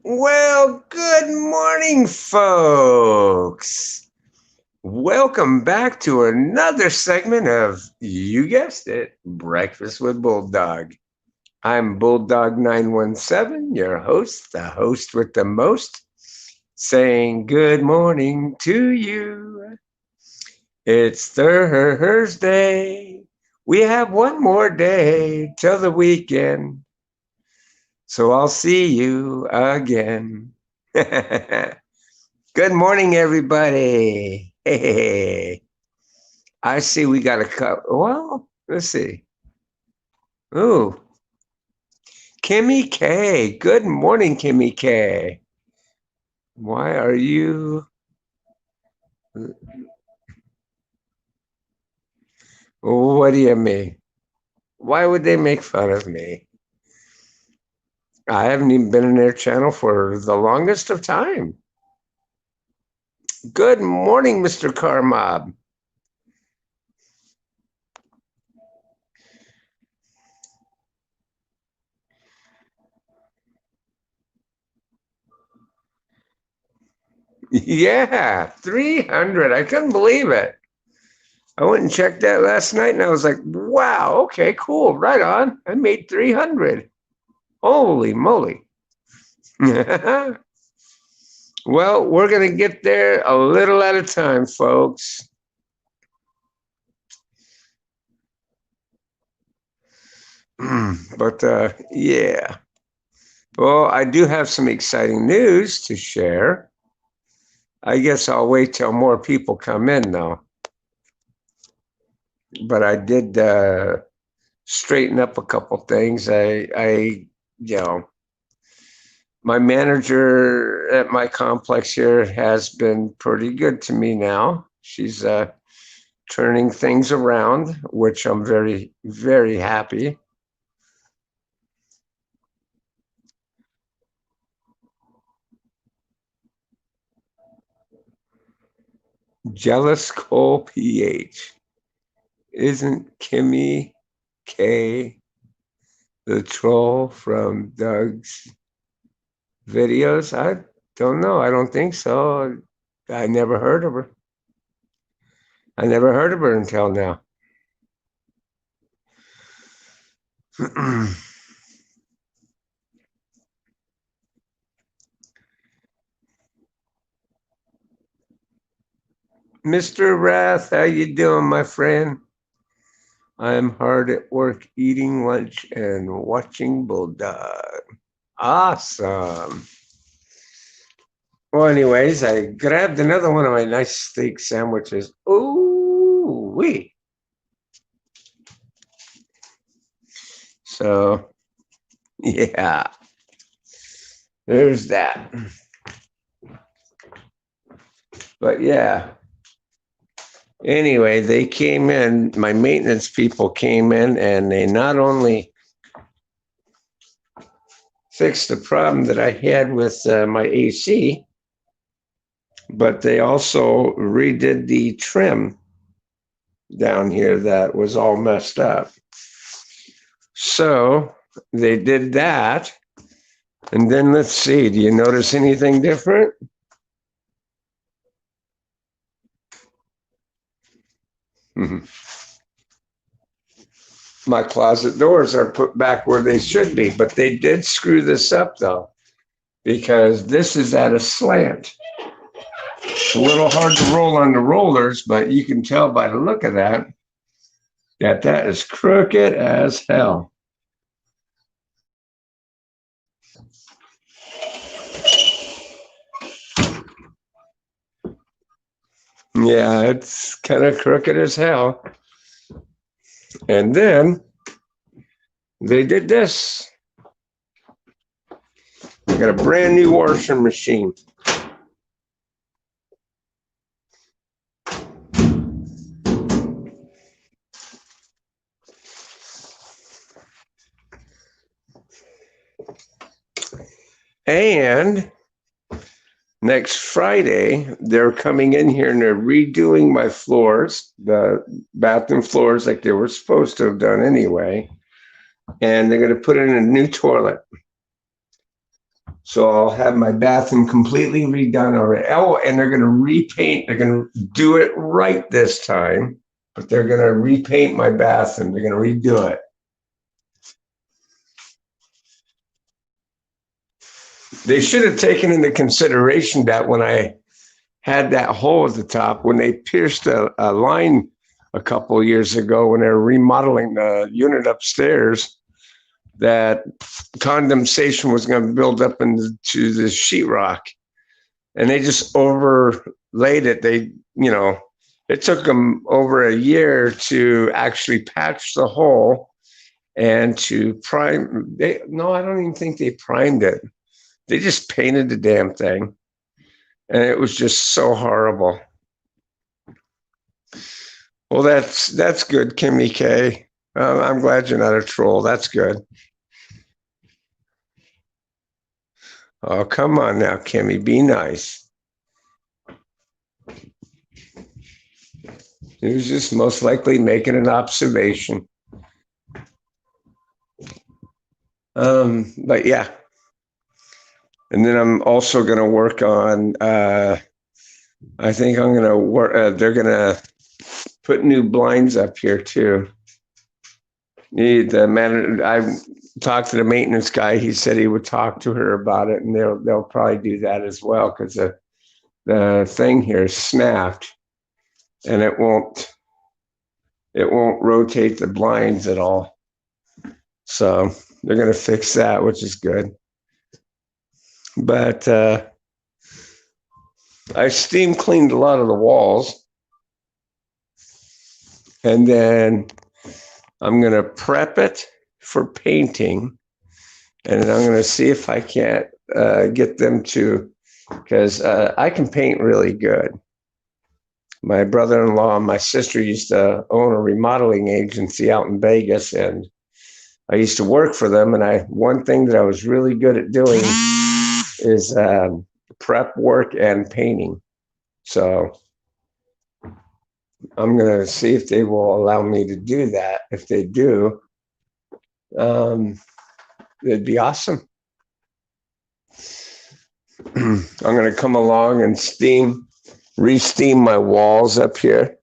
Well, good morning, folks. Welcome back to another segment of, you guessed it, Breakfast with Bulldog. I'm Bulldog917, your host, the host with the most, saying good morning to you. It's Thursday. We have one more day till the weekend. So I'll see you again. Good morning, everybody. Hey, I see we got a cup. Well, let's see. Ooh, Kimmy K. Good morning, Kimmy K. Why are you? What do you mean? Why would they make fun of me? I haven't even been in their channel for the longest of time. Good morning, Mr. Carmob. Yeah, 300. I couldn't believe it. I went and checked that last night and I was like, wow, okay, cool, right on. I made 300. Holy moly. Well, we're going to get there a little at a time, folks. But yeah. Well, I do have some exciting news to share. I guess I'll wait till more people come in, though. But I did straighten up a couple things. You know, my manager at my complex here has been pretty good to me now. She's turning things around, which I'm very, very happy. Jealous Cole PH. Isn't Kimmy K the troll from Doug's videos? I don't know. I don't think so. I never heard of her. I never heard of her until now. Mr. Wrath, how you doing, my friend? I'm hard at work eating lunch and watching Bulldog. Awesome. Well, anyways, I grabbed another one of my nice steak sandwiches. Ooh, wee. So, yeah, there's that. But yeah, anyway, they came in, my maintenance people came in, and they not only fixed the problem that I had with my AC, but they also redid the trim down here that was all messed up. So they did that. And then let's see, do you notice anything different? My closet doors are put back where they should be, but they did screw this up though, because this is at a slant. It's a little hard to roll on the rollers, but you can tell by the look of that that is crooked as hell. Yeah, it's kind of crooked as hell. And then they did this. I got a brand new washing machine. And next Friday, they're coming in here and they're redoing my floors, the bathroom floors, like they were supposed to have done anyway. And they're going to put in a new toilet. So I'll have my bathroom completely redone already. Oh, and they're going to repaint. They're going to do it right this time, but they're going to repaint my bathroom. They're going to redo it. They should have taken into consideration that when I had that hole at the top, when they pierced a line a couple years ago when they were remodeling the unit upstairs, that condensation was going to build up into the sheetrock, and they just overlaid it. It took them over a year to actually patch the hole and to prime. No, I don't even think they primed it. They just painted the damn thing, and it was just so horrible. Well, that's good, Kimmy K. I'm glad you're not a troll. That's good. Oh, come on now, Kimmy, be nice. He was just most likely making an observation. But yeah. And then I'm also going to work on, I think I'm going to work, they're going to put new blinds up here too. I talked to the maintenance guy. He said he would talk to her about it, and they'll probably do that as well, because the thing here is snapped, and it won't rotate the blinds at all. So they're going to fix that, which is good. But I steam cleaned a lot of the walls, and then I'm going to prep it for painting, and then I'm going to see if I can't get them to, because I can paint really good. My brother-in-law and my sister used to own a remodeling agency out in Vegas, and I used to work for them. And one thing that I was really good at doing is prep work and painting. So I'm going to see if they will allow me to do that. If they do, it'd be awesome. I'm going to come along and re-steam my walls up here,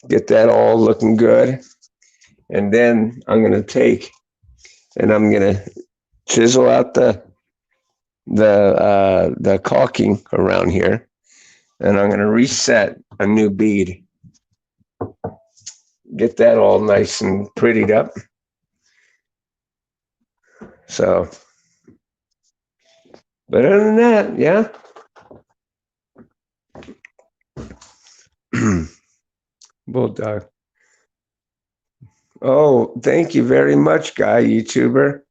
get that all looking good. And then I'm going to take and I'm going to chisel out the caulking around here, and I'm going to reset a new bead, get that all nice and prettied up. So, but other than that, yeah. Bulldog. Oh, thank you very much, guy YouTuber.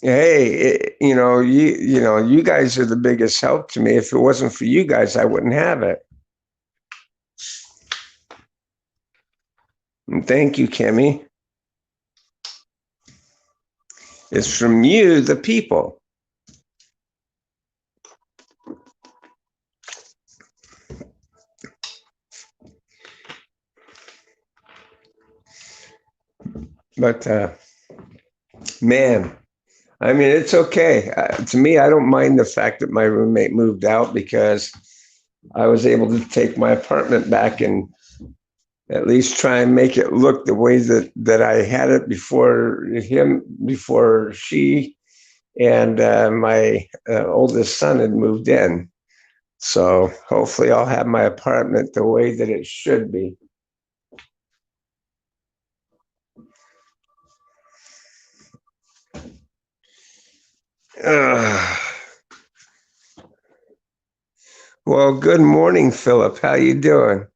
Hey, you guys are the biggest help to me. If it wasn't for you guys, I wouldn't have it. And thank you, Kimmy. It's from you, the people. But man, I mean, it's okay. To me, I don't mind the fact that my roommate moved out, because I was able to take my apartment back and at least try and make it look the way that I had it before she and my oldest son had moved in. So hopefully I'll have my apartment the way that it should be. Well, good morning, Philip. How you doing?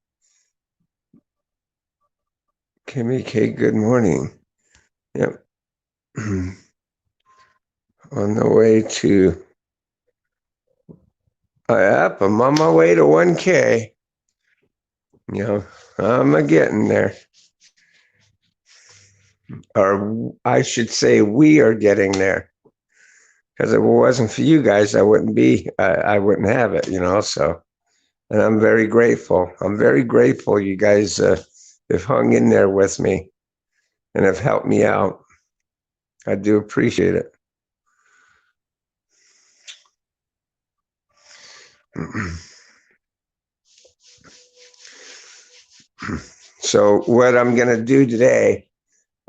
Kimmy K, good morning. Yep. On the way to yep, I'm on my way to 1K. You know, I'm a getting there. Or I should say we are getting there. Because if it wasn't for you guys, I wouldn't have it, so and I'm very grateful. I'm very grateful you guys have hung in there with me and have helped me out. I do appreciate it. So what I'm going to do today,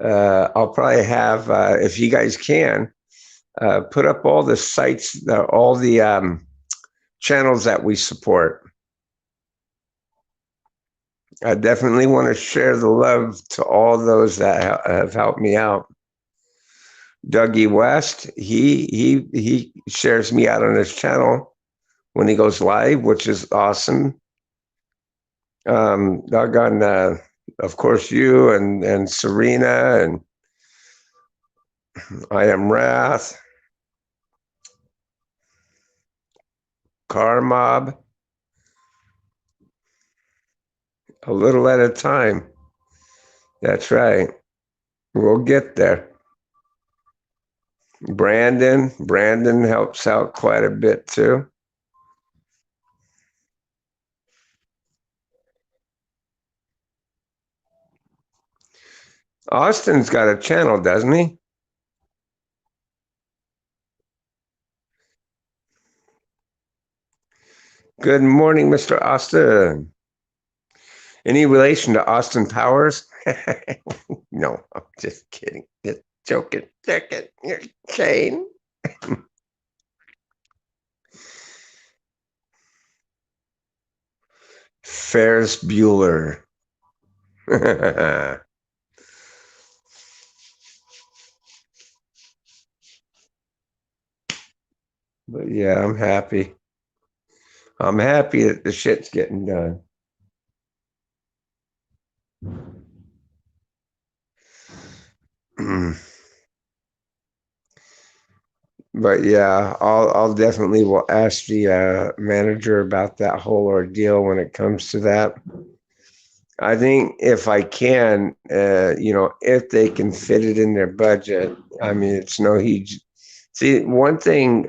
I'll probably have, if you guys can, put up all the sites, all the channels that we support. I definitely want to share the love to all those that have helped me out. Dougie West, he shares me out on his channel when he goes live, which is awesome. Doggone, of course, you and Serena and I Am Wrath, Car Mob, a little at a time. That's right. We'll get there. Brandon helps out quite a bit too. Austin's got a channel, doesn't he? Good morning, Mr. Austin. Any relation to Austin Powers? No, I'm just kidding. Just joking. Second, you're Shane. Ferris Bueller. But yeah, I'm happy. I'm happy that the shit's getting done. But yeah, I'll definitely will ask the manager about that whole ordeal when it comes to that. I think if I can, if they can fit it in their budget, I mean, it's no huge. See, one thing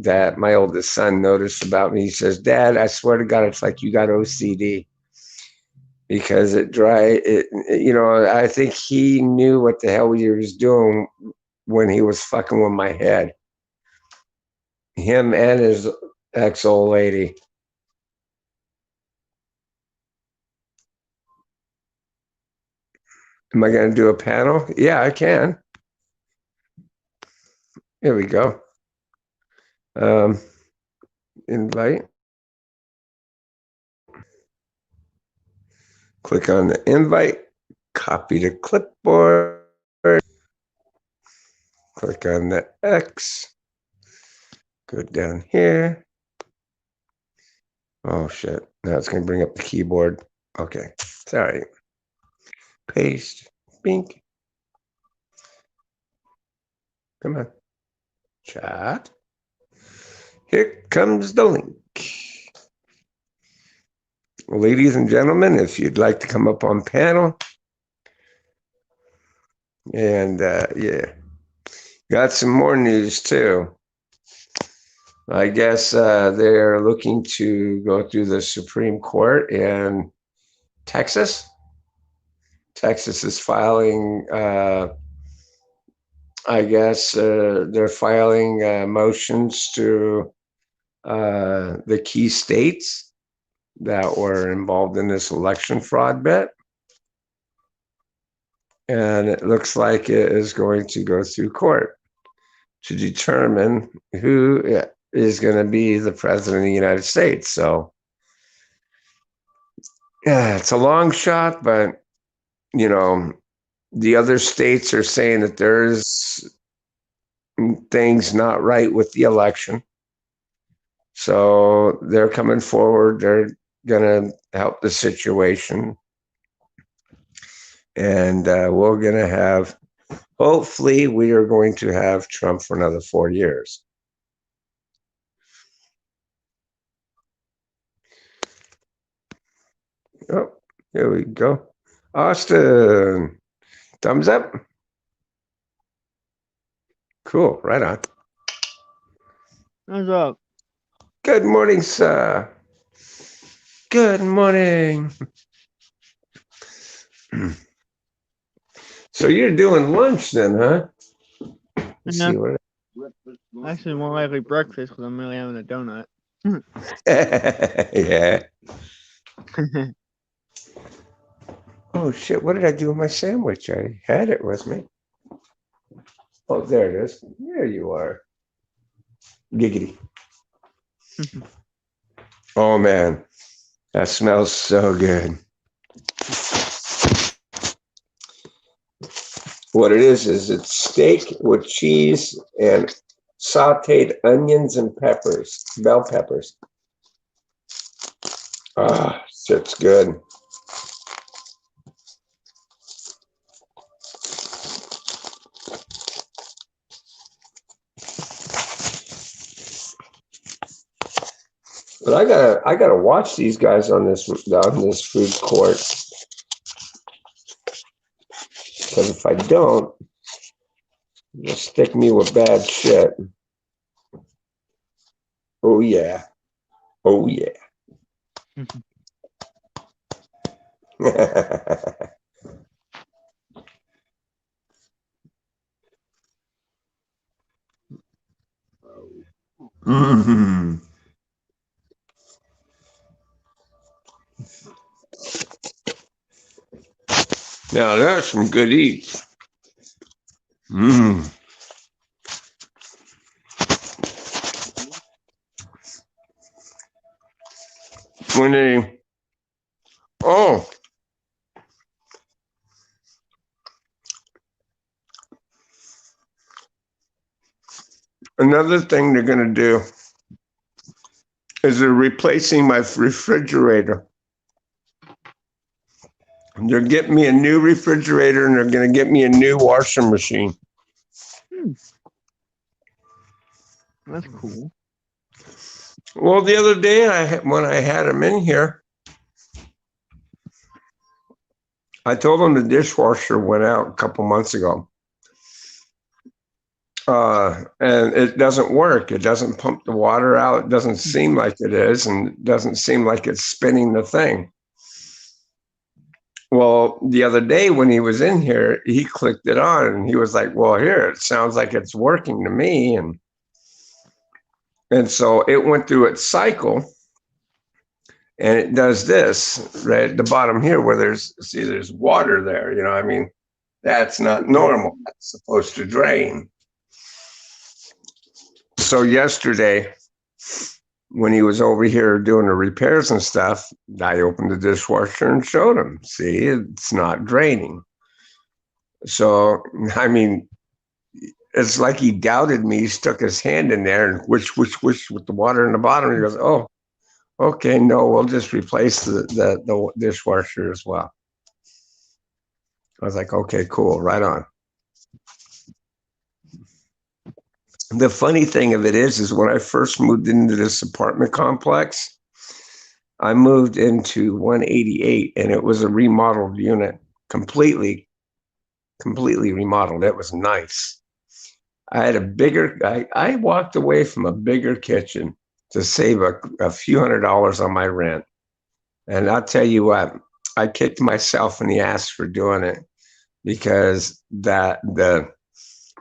that my oldest son noticed about me, he says, "Dad, I swear to God, it's like you got OCD because I think he knew what the hell he was doing when he was fucking with my head. Him and his ex old lady. Am I going to do a panel? Yeah, I can. Here we go. Um, invite. Click on the invite. Copy the clipboard. Click on the X. Go down here. Oh shit. Now it's going to bring up the keyboard. Okay. Sorry. Paste. Bink. Come on. Chat. Here comes the link. Ladies and gentlemen, if you'd like to come up on panel, and yeah, got some more news too. I guess they're looking to go through the Supreme Court in Texas. Texas is filing, I guess they're filing motions to the key states that were involved in this election fraud bet. And it looks like it is going to go through court to determine who is going to be the president of the United States. So, yeah, it's a long shot, but, the other states are saying that there's things not right with the election. So they're coming forward. They're going to help the situation. And we're going to have, hopefully, we are going to have Trump for another 4 years. Oh, here we go. Austin, thumbs up. Cool, right on. What's up? Good morning, sir. Good morning. So you're doing lunch then, huh? Let's Yeah, see what. actually, more likely breakfast because I'm really having a donut. Yeah. Oh shit! What did I do with my sandwich? I had it with me. Oh, there it is. There you are. Giggity. Oh man, that smells so good. What it is it's steak with cheese and sauteed onions and peppers, bell peppers. Ah, shit's good. But I gotta watch these guys on this food court because if I don't, they'll stick me with bad shit. Oh yeah, oh yeah. Mhm. Now that's some good eats. Mm. When they oh another thing they're gonna do is they're replacing my refrigerator. They're getting me a new refrigerator and they're gonna get me a new washing machine. Hmm, that's cool. Well, the other day when I had them in here, I told them the dishwasher went out a couple months ago. And it doesn't work. It doesn't pump the water out. It doesn't seem like it is, and it doesn't seem like it's spinning the thing. Well, the other day when he was in here, he clicked it on and he was like, "Well, here, it sounds like it's working to me." And so it went through its cycle and it does this right at the bottom here where there's water there. I mean, that's not normal. That's supposed to drain. So yesterday, when he was over here doing the repairs and stuff, I opened the dishwasher and showed him. See, it's not draining. So, I mean, it's like he doubted me. He stuck his hand in there and whoosh with the water in the bottom. He goes, "Oh, okay, no, we'll just replace the dishwasher as well." I was like, "Okay, cool, right on." The funny thing of it is when I first moved into this apartment complex, I moved into 188 and it was a remodeled unit, completely, completely remodeled. It was nice. I walked away from a bigger kitchen to save a few $100s on my rent. And I'll tell you what, I kicked myself in the ass for doing it because the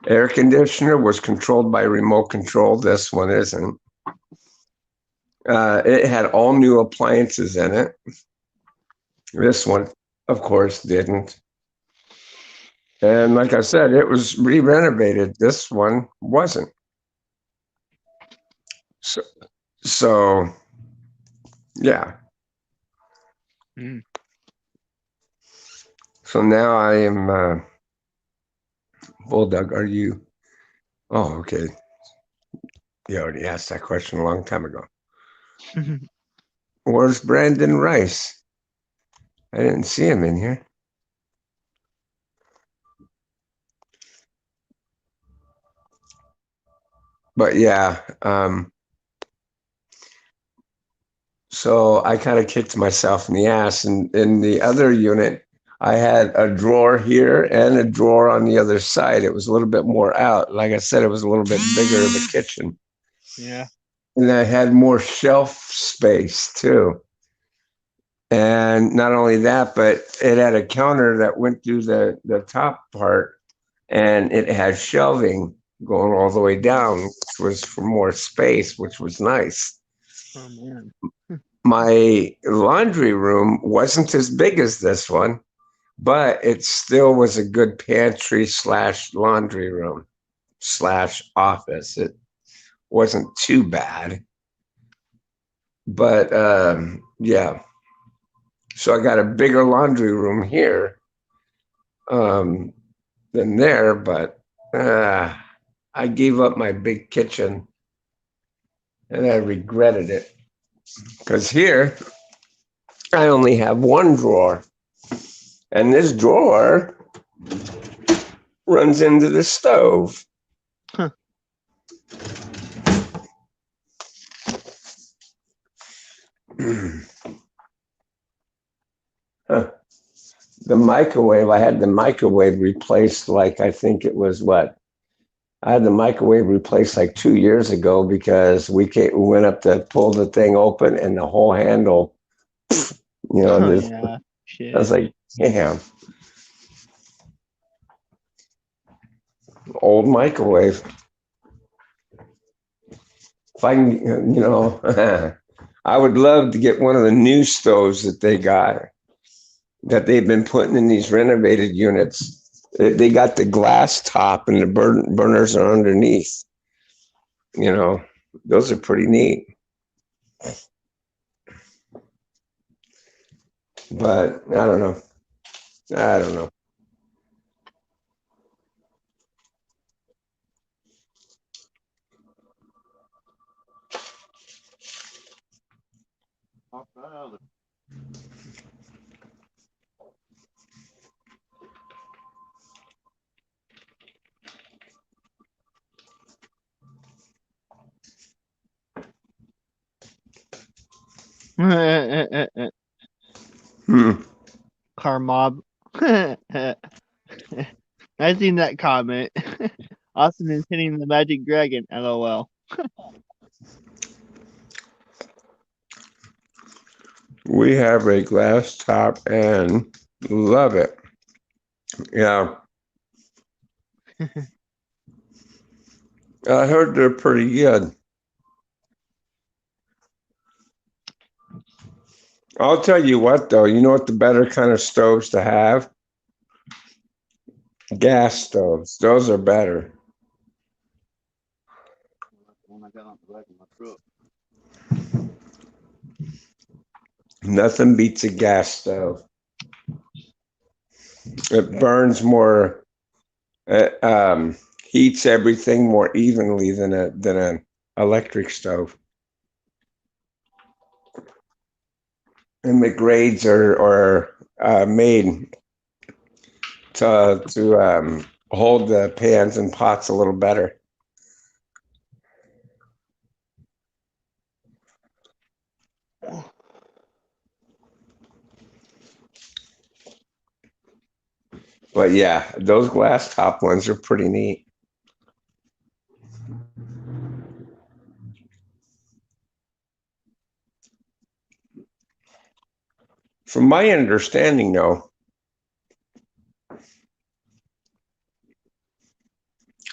air conditioner was controlled by remote control. This one isn't. It had all new appliances in it. This one, of course, didn't. And like I said, it was re-renovated. This one wasn't. So, so yeah. Mm. So now I am bulldog. Are you? Oh, okay. You already asked that question a long time ago. Where's Brandon Rice? I didn't see him in here. But yeah, so I kind of kicked myself in the ass. And in the other unit, I had a drawer here and a drawer on the other side. It was a little bit more out. Like I said, it was a little bit bigger of a kitchen. Yeah. And I had more shelf space too. And not only that, but it had a counter that went through the top part and it had shelving going all the way down, which was for more space, which was nice. Oh man. My laundry room wasn't as big as this one, but it still was a good pantry slash laundry room slash office. It wasn't too bad. But yeah, so I got a bigger laundry room here um, than there, but I gave up my big kitchen and I regretted it because here I only have one drawer, and this drawer runs into the stove. Huh. Huh. The microwave, I had the microwave replaced, like I think it was what? I had the microwave replaced like 2 years ago because we went up to pull the thing open and the whole handle, Oh this, yeah. I was Shit. like, damn, old microwave. If I can, I would love to get one of the new stoves that they got, that they've been putting in these renovated units. They got the glass top and the burners are underneath. Those are pretty neat. But I don't know. I don't know. Hmm. Car mob. I seen that comment. Austin is hitting the magic dragon. LOL. We have a glass top and love it. Yeah. I heard they're pretty good. I'll tell you what, though. You know what the better kind of stoves to have? Gas stoves. Those are better. Nothing beats a gas stove. It burns more, it heats everything more evenly than an electric stove. And the grades are made to hold the pans and pots a little better. But yeah, those glass top ones are pretty neat. From my understanding, though,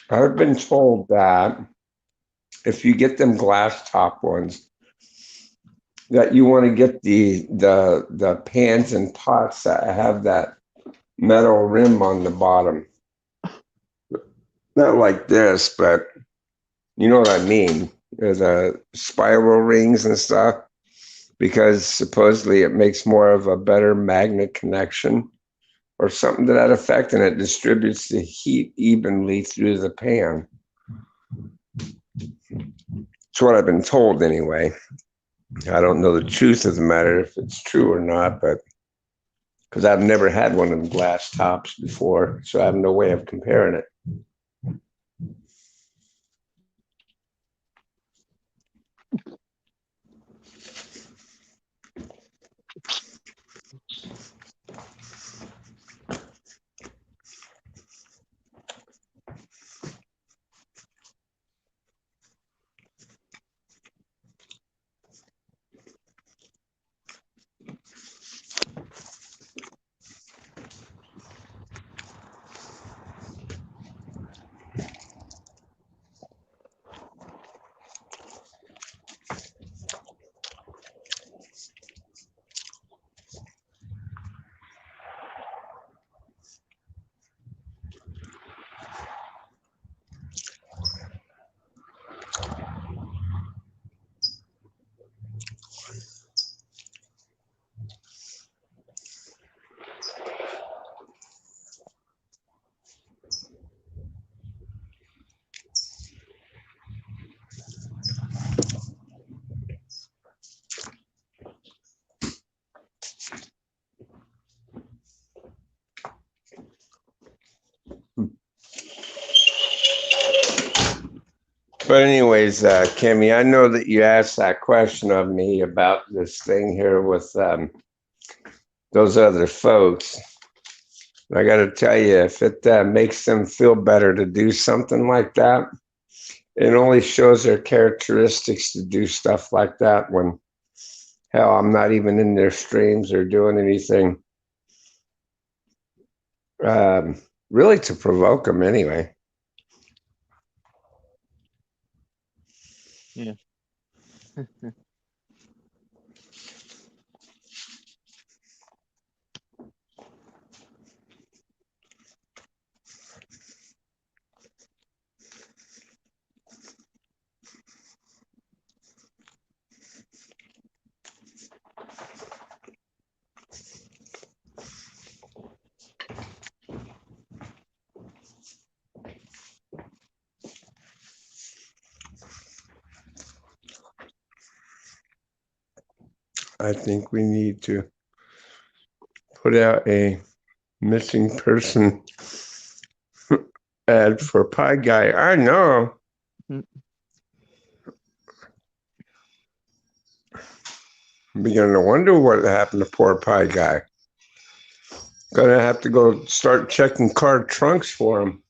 I've been told that if you get them glass top ones, that you want to get the pans and pots that have that metal rim on the bottom. Not like this, but you know what I mean. There's a spiral rings and stuff because supposedly it makes more of a better magnet connection or something to that effect, and it distributes the heat evenly through the pan. That's what I've been told anyway. I don't know the truth of the matter if it's true or not, but because I've never had one of them glass tops before, so I have no way of comparing it. But anyways, Kimmy, I know that you asked that question of me about this thing here with those other folks. I got to tell you, if it makes them feel better to do something like that, it only shows their characteristics to do stuff like that when, hell, I'm not even in their streams or doing anything um, really to provoke them anyway. Yeah. I think we need to put out a missing person ad for Pie Guy. I know. Mm. I'm beginning to wonder what happened to poor Pie Guy. Gonna have to go start checking car trunks for him.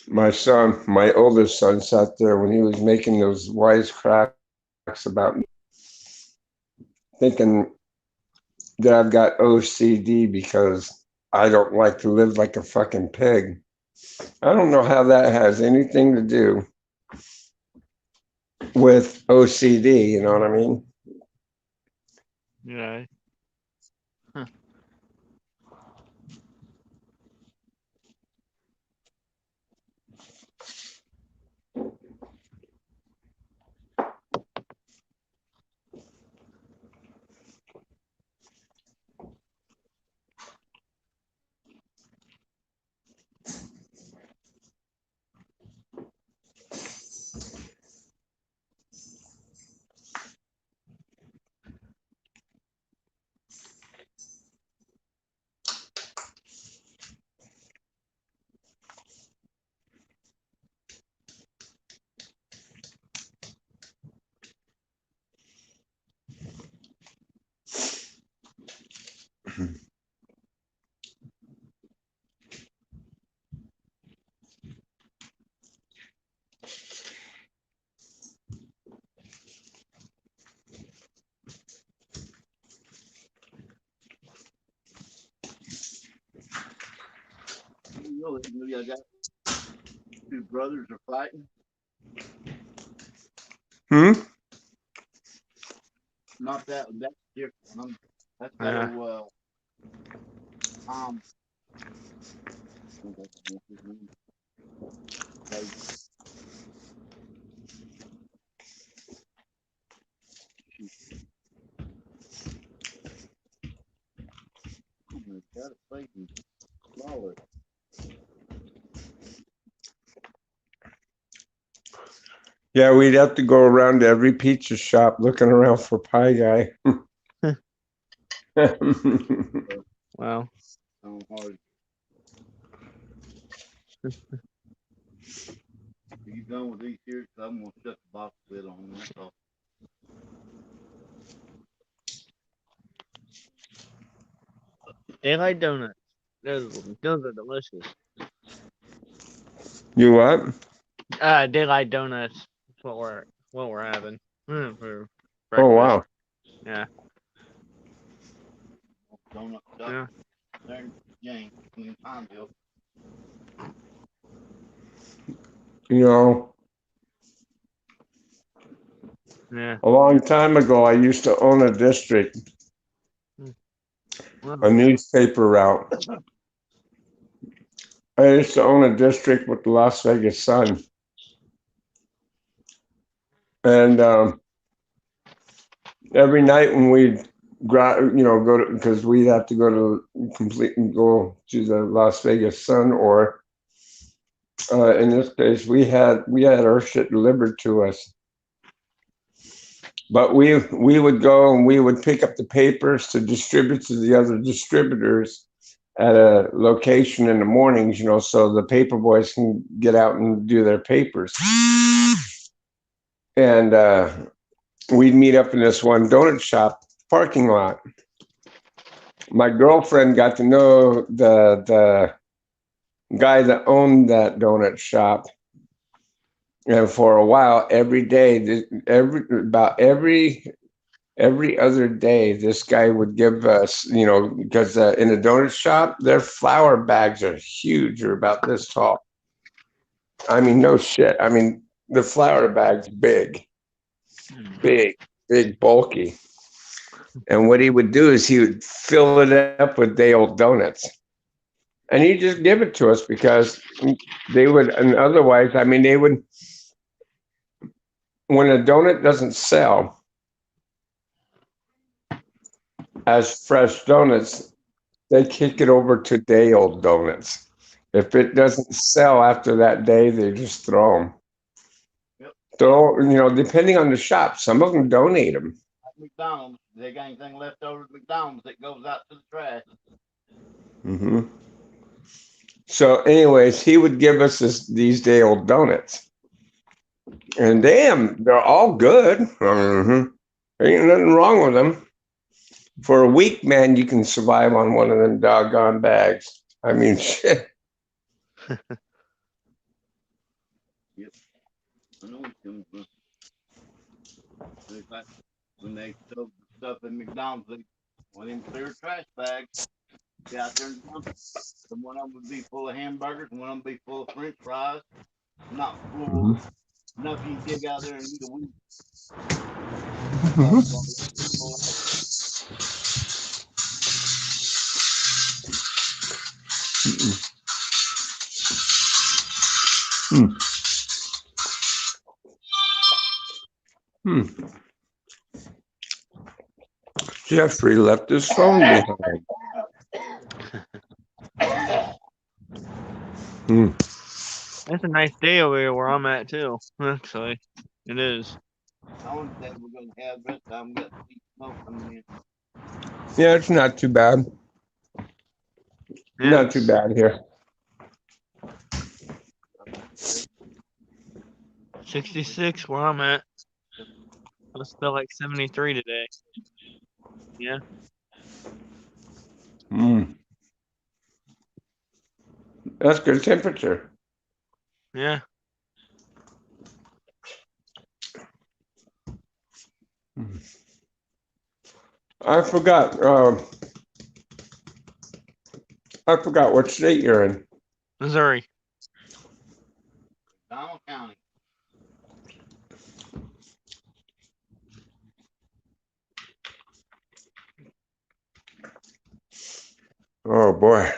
My son, my oldest son, sat there when he was making those wisecracks about me, thinking that I've got OCD because I don't like to live like a fucking pig. I don't know how that has anything to do with OCD, you know what I mean? Yeah. Huh. Really, maybe I got two brothers are fighting. Hmm. Not that. That's different. That's that Yeah. old Tom. I think that's his name. Like, oh my God, it's fighting flawless. Yeah, we'd have to go around to every pizza shop looking around for Pie Guy. Well, Hard. Are you done with these here? Cause I'm gonna shut the box lid on them. That's all. daylight donuts. Those are delicious. You what? Daylight donuts. That's what we're having for Oh breakfast. wow. Yeah. Donut shop. Yeah. There, James in Pineville. You know, Yeah. a long time ago, I used to own a district, a Well, newspaper route. I used to own a district with the Las Vegas Sun, and every night when we'd go to because we'd have to go to the Las Vegas Sun, or in this case, we had our shit delivered to us. But we would go and we would pick up the papers to distribute to the other distributors at a location in the mornings, so the paper boys can get out and do their papers. And we'd meet up in this one donut shop parking lot. My girlfriend got to know the guy that owned that donut shop, and for a while, every day, every other day, this guy would give us, because in a donut shop, their flour bags are huge, they're about this tall. I mean, no shit. I mean, the flour bag's big, big, big, bulky. And what he would do is he would fill it up with day old donuts. And he'd just give it to us because they would, and otherwise, I mean, they would, when a donut doesn't sell as fresh donuts, they kick it over to day old donuts. If it doesn't sell after that day, they just throw them. Yep. Depending on the shop, some of them donate them. Like McDonald's, they got anything left over at McDonald's that goes out to the trash. Hmm. So, anyways, he would give us these day old donuts, and damn, they're all good. Mm-hmm. There ain't nothing wrong with them. For a week, man, you can survive on one of them doggone bags. I mean, shit. Yep. I know it's coming from. Like when they sell the stuff at McDonald's, they want them clear trash bags. Get out there and dump it. And one of them would be full of hamburgers, and one of them would be full of French fries. Not full Mhm. enough you can dig out there and eat a week. That's how Mhm. small they pull out. Hmm. Hmm. Jeffrey left his phone behind. Hmm. it's a nice day over here where I'm at too. Actually, it is. The only day we're gonna have the rest of the time we got sweet smoke coming in. Yeah, it's not too bad. Yeah. Not too bad here. 66 where I'm at. It's feel like 73 today. Yeah. Hmm. That's good temperature. Yeah. I forgot. I forgot what state you're in. Missouri. McDonald County. Oh boy.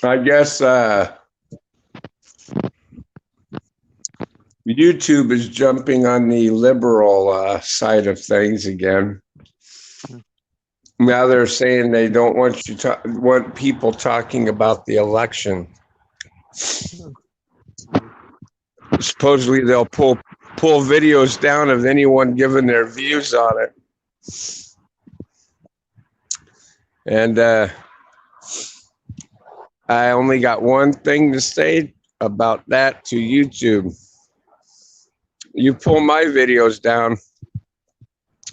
I guess YouTube is jumping on the liberal side of things again. Now they're saying they don't want people talking about the election. Supposedly they'll pull videos down of anyone giving their views on it. And I only got one thing to say about that to YouTube. You pull my videos down,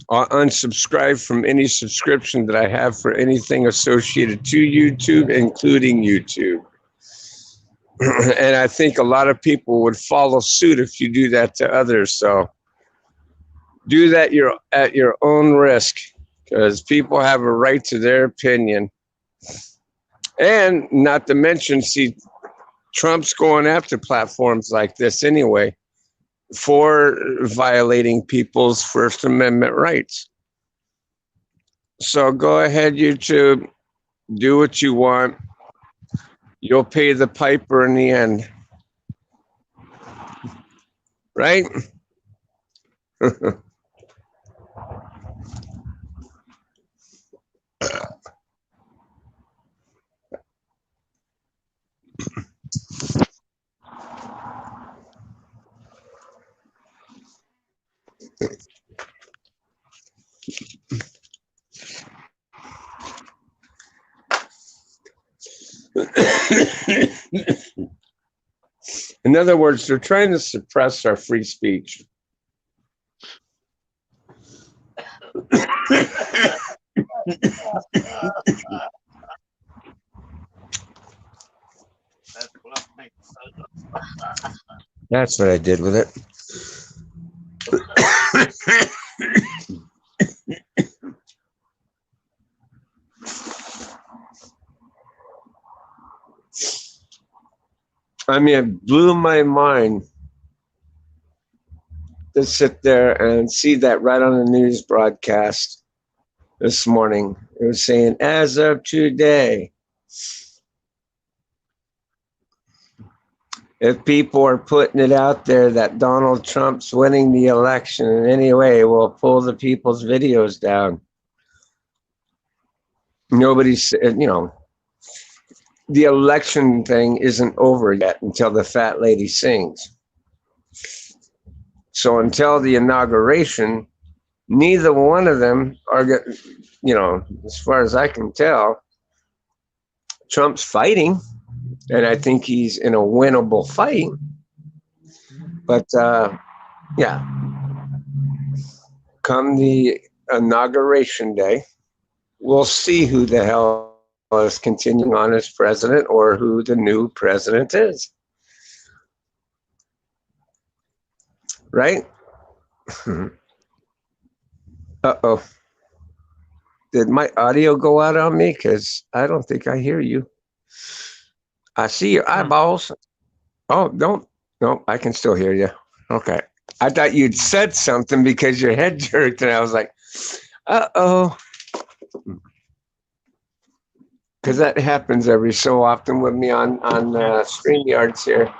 I'll unsubscribe from any subscription that I have for anything associated to YouTube, including YouTube. And I think a lot of people would follow suit if you do that to others. So do that at your own risk, because people have a right to their opinion. And not to mention, see, Trump's going after platforms like this anyway for violating people's First Amendment rights. So go ahead, YouTube, do what you want. You'll pay the piper in the end. Right? In other words, they're trying to suppress our free speech. That's what I think. That's what I did with it. I mean, it blew my mind to sit there and see that right on the news broadcast this morning. It was saying, as of today, if people are putting it out there that Donald Trump's winning the election in any way, we'll pull the people's videos down. Nobody's, the election thing isn't over yet until the fat lady sings. So until the inauguration, neither one of them are, as far as I can tell, Trump's fighting, and I think he's in a winnable fight. But yeah, come the inauguration day, we'll see who the hell is continuing on as president or who the new president is. Right? Uh-oh. Did my audio go out on me? Because I don't think I hear you. I see your eyeballs. Oh, don't. No, I can still hear you. Okay. I thought you'd said something because your head jerked, and I was like, uh-oh. Because that happens every so often with me on StreamYards here.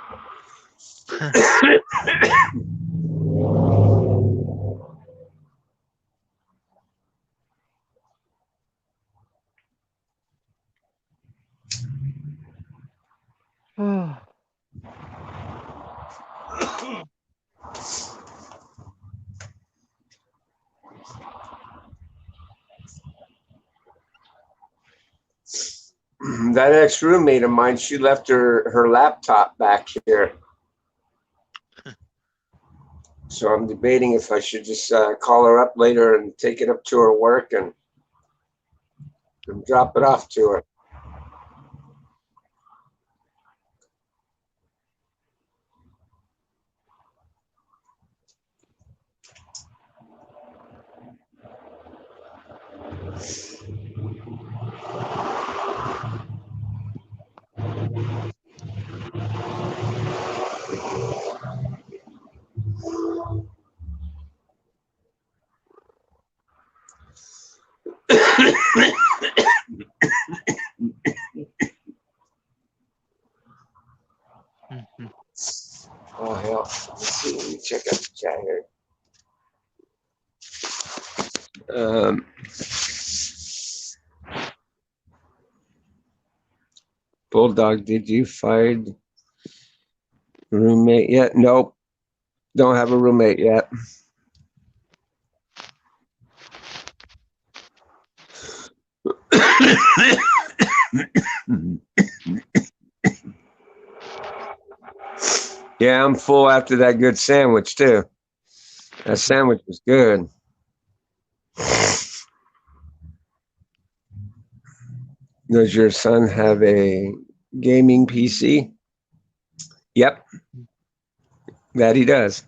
That ex-roommate of mine, she left her laptop back here. So I'm debating if I should just call her up later and take it up to her work and drop it off to her. Mhm. Oh hell! Let's see. Let me check out the chat here. Bulldog, did you find a roommate yet? Nope, don't have a roommate yet. Yeah, I'm full after that good sandwich too. That sandwich was good. Does your son have a gaming PC? Yep, that he does.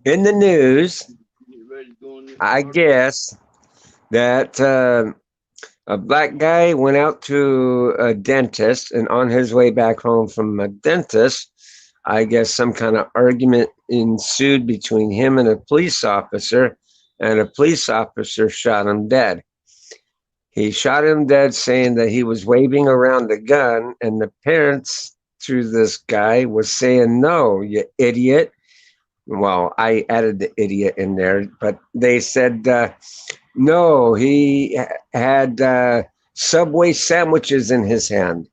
In the news, Get ready to go in this I car. guess that a black guy went out to a dentist, and on his way back home from a dentist, I guess some kind of argument ensued between him and a police officer, and a police officer shot him dead. He shot him dead, saying that he was waving around a gun, and the parents through this guy was saying, "No, you idiot." Well, I added the idiot in there, but they said, no, he had Subway sandwiches in his hand.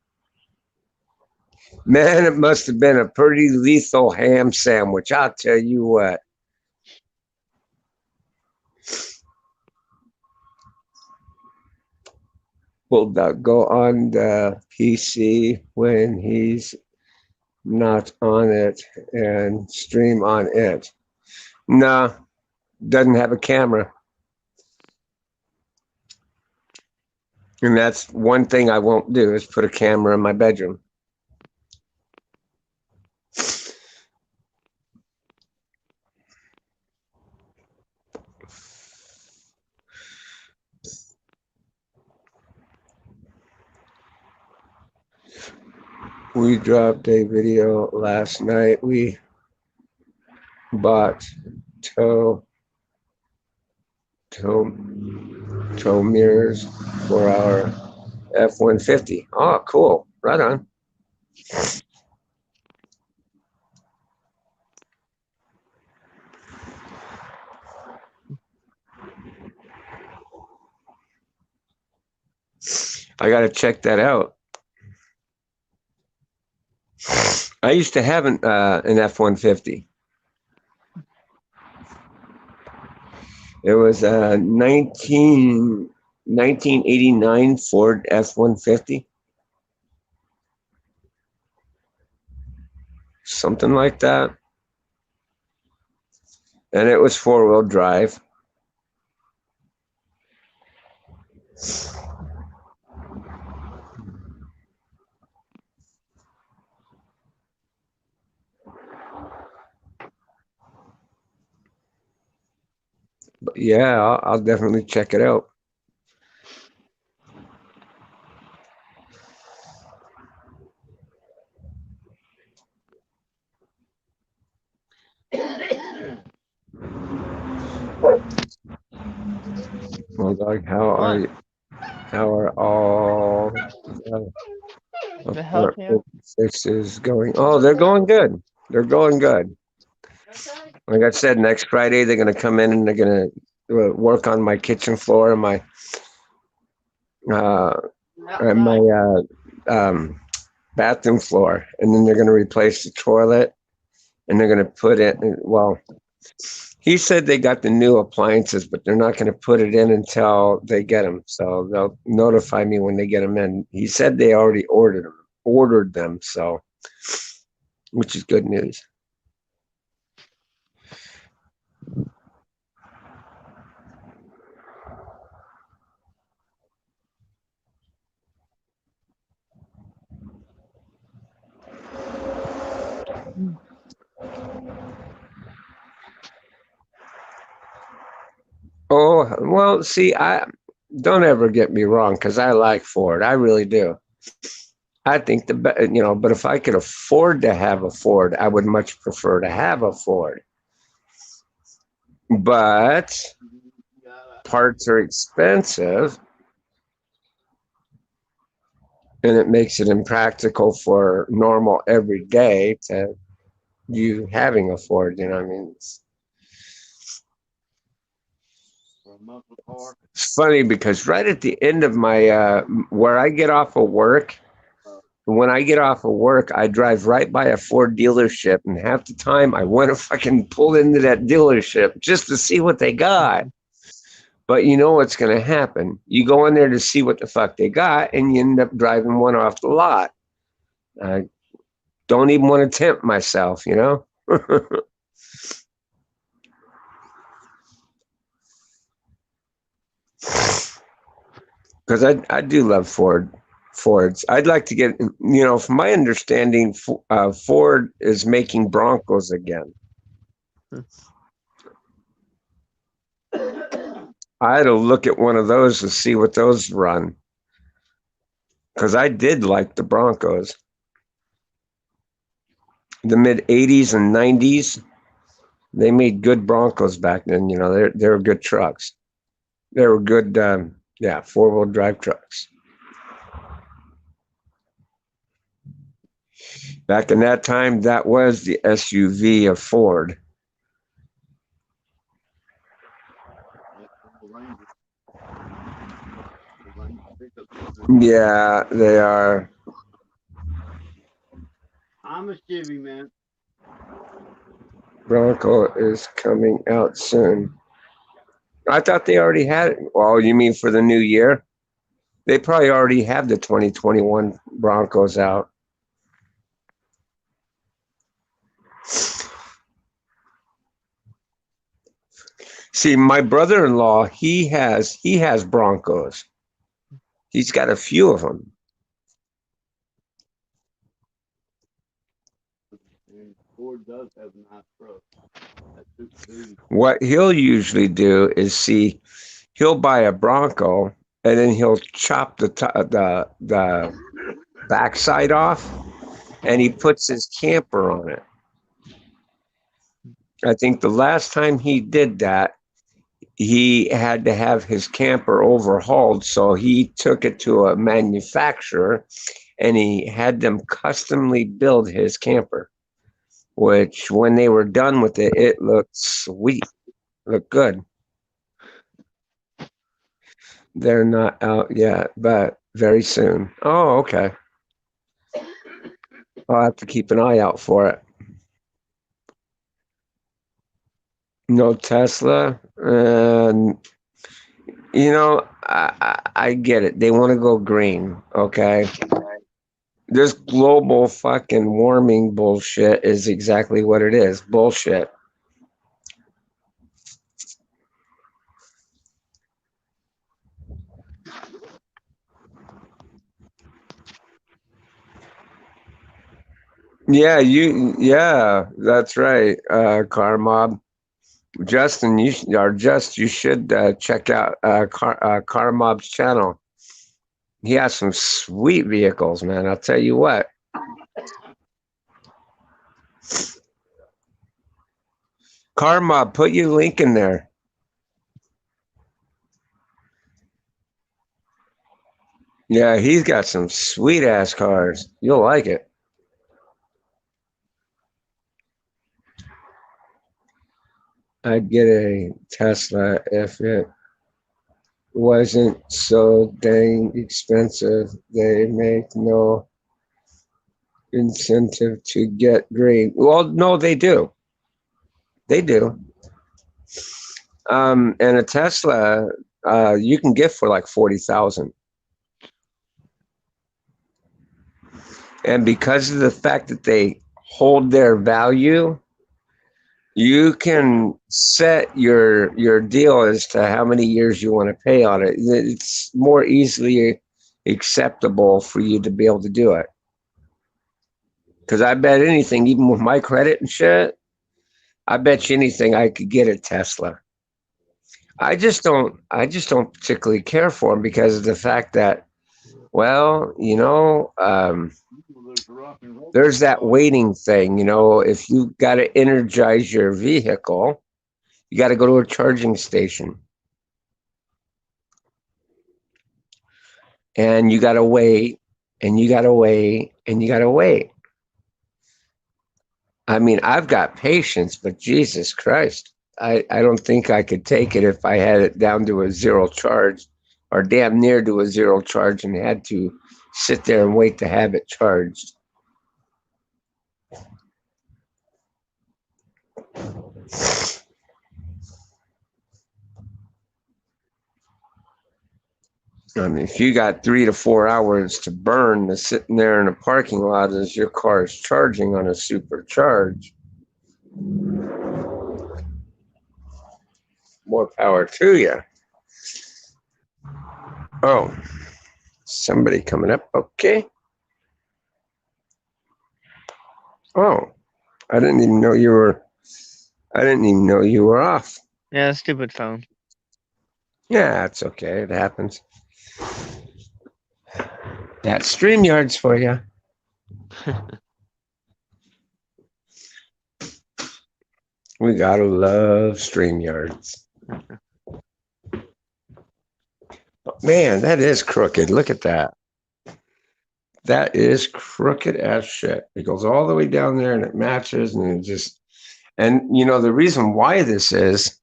Man, it must have been a pretty lethal ham sandwich. I'll tell you what. Bulldog, go on the PC when he's not on it and stream on it. No, doesn't have a camera. And that's one thing I won't do is put a camera in my bedroom. We dropped a video last night. We bought toe toe toe mirrors for our F-150. Oh, cool! Right on. I got to check that out. I used to have an F-150. It was a 1989 Ford F-150, something like that. And it was four-wheel drive. But yeah, I'll definitely check it out. Bulldog, how are What? you? How are all The hell, apartment Cam? fixes going? Oh, they're going good. They're going good. Like I said, next Friday they're gonna come in and they're gonna work on my kitchen floor uh, and my bathroom floor, and then they're gonna replace the toilet, and they're gonna put it. Well, he said they got the new appliances, but they're not gonna put it in until they get them. So they'll notify me when they get them in. He said they already ordered them, so which is good news. Well, see, I don't ever get me wrong, because I like Ford. I really do. I think but if I could afford to have a Ford, I would much prefer to have a Ford. But Yeah, parts are expensive, and it makes it impractical for normal everyday to you having a Ford. You know what I mean? for a muscle car. It's funny because right at the end of my where I get off of work, Uh, when I get off of work, I drive right by a Ford dealership, and half the time I want to fucking pull into that dealership just to see what they got. But you know what's going to happen? You go in there to see what the fuck they got, and you end up driving one off the lot. I don't even want to tempt myself, you know? Because I do love Fords. I'd like to get, from my understanding, Ford is making Broncos again. I had to look at one of those to see what those run, because I did like the Broncos. The mid 80s and 90s, they made good Broncos back then. They were good trucks. They were good, yeah, 4-wheel drive trucks. Back in that time, that was the SUV of Ford. like the Ranger. The Ranger pickup truck. Yeah, they are. I'm a Chevy man. Bronco is coming out soon. I thought they already had it. Well, you mean for the new year? They probably already have the 2021 Broncos out. See, my brother-in-law, he has Broncos. He's got a few of them. And Ford does have a nice truck. That Super Duty. What he'll usually do is he'll buy a Bronco, and then he'll chop the backside off, and he puts his camper on it. I think the last time he did that, he had to have his camper overhauled, so he took it to a manufacturer, and he had them customly build his camper, which when they were done with it, it looked sweet, looked good. They're not out yet, but very soon. Oh, okay. I'll have to keep an eye out for it. No Tesla. I get it. They want to go green. Okay. This global fucking warming bullshit is exactly what it is. Bullshit. Yeah, that's right. Car Mob. Justin, you should check out Car Mob's channel. He has some sweet vehicles, man. I'll tell you what. Car Mob, put your link in there. Yeah, he's got some sweet ass cars. You'll like it. I'd get a Tesla if it wasn't so dang expensive. They make no incentive to get green. Well, no, they do. They do. And a Tesla, you can get for like 40,000. And because of the fact that they hold their value, you can set your deal as to how many years you want to pay on it. It's more easily acceptable for you to be able to do it. Because I bet anything, even with my credit and shit, I bet you anything I could get a Tesla. I just don't particularly care for them because of the fact that, well, There's rock and roll there's that dog. waiting thing. If you got to energize your vehicle, you got to go to a charging station, and you got to wait, and you got to wait, and you got to wait. I mean, I've got patience, but Jesus Christ, I don't think I could take it if I had it down to a zero charge or damn near to a zero charge and had to sit there and wait to have it charged. I mean, if you got 3 to 4 hours to burn to sitting there in a parking lot as your car is charging on a supercharge, more power to you. Oh, somebody coming up. Okay. Oh, I didn't even know you were. I didn't even know you were off. Yeah, stupid phone. Yeah, it's okay. It happens. That's StreamYards for you. We gotta love StreamYards. Man, that is crooked. Look at that. That is crooked as shit. It goes all the way down there and it matches and it just. And the reason why this is,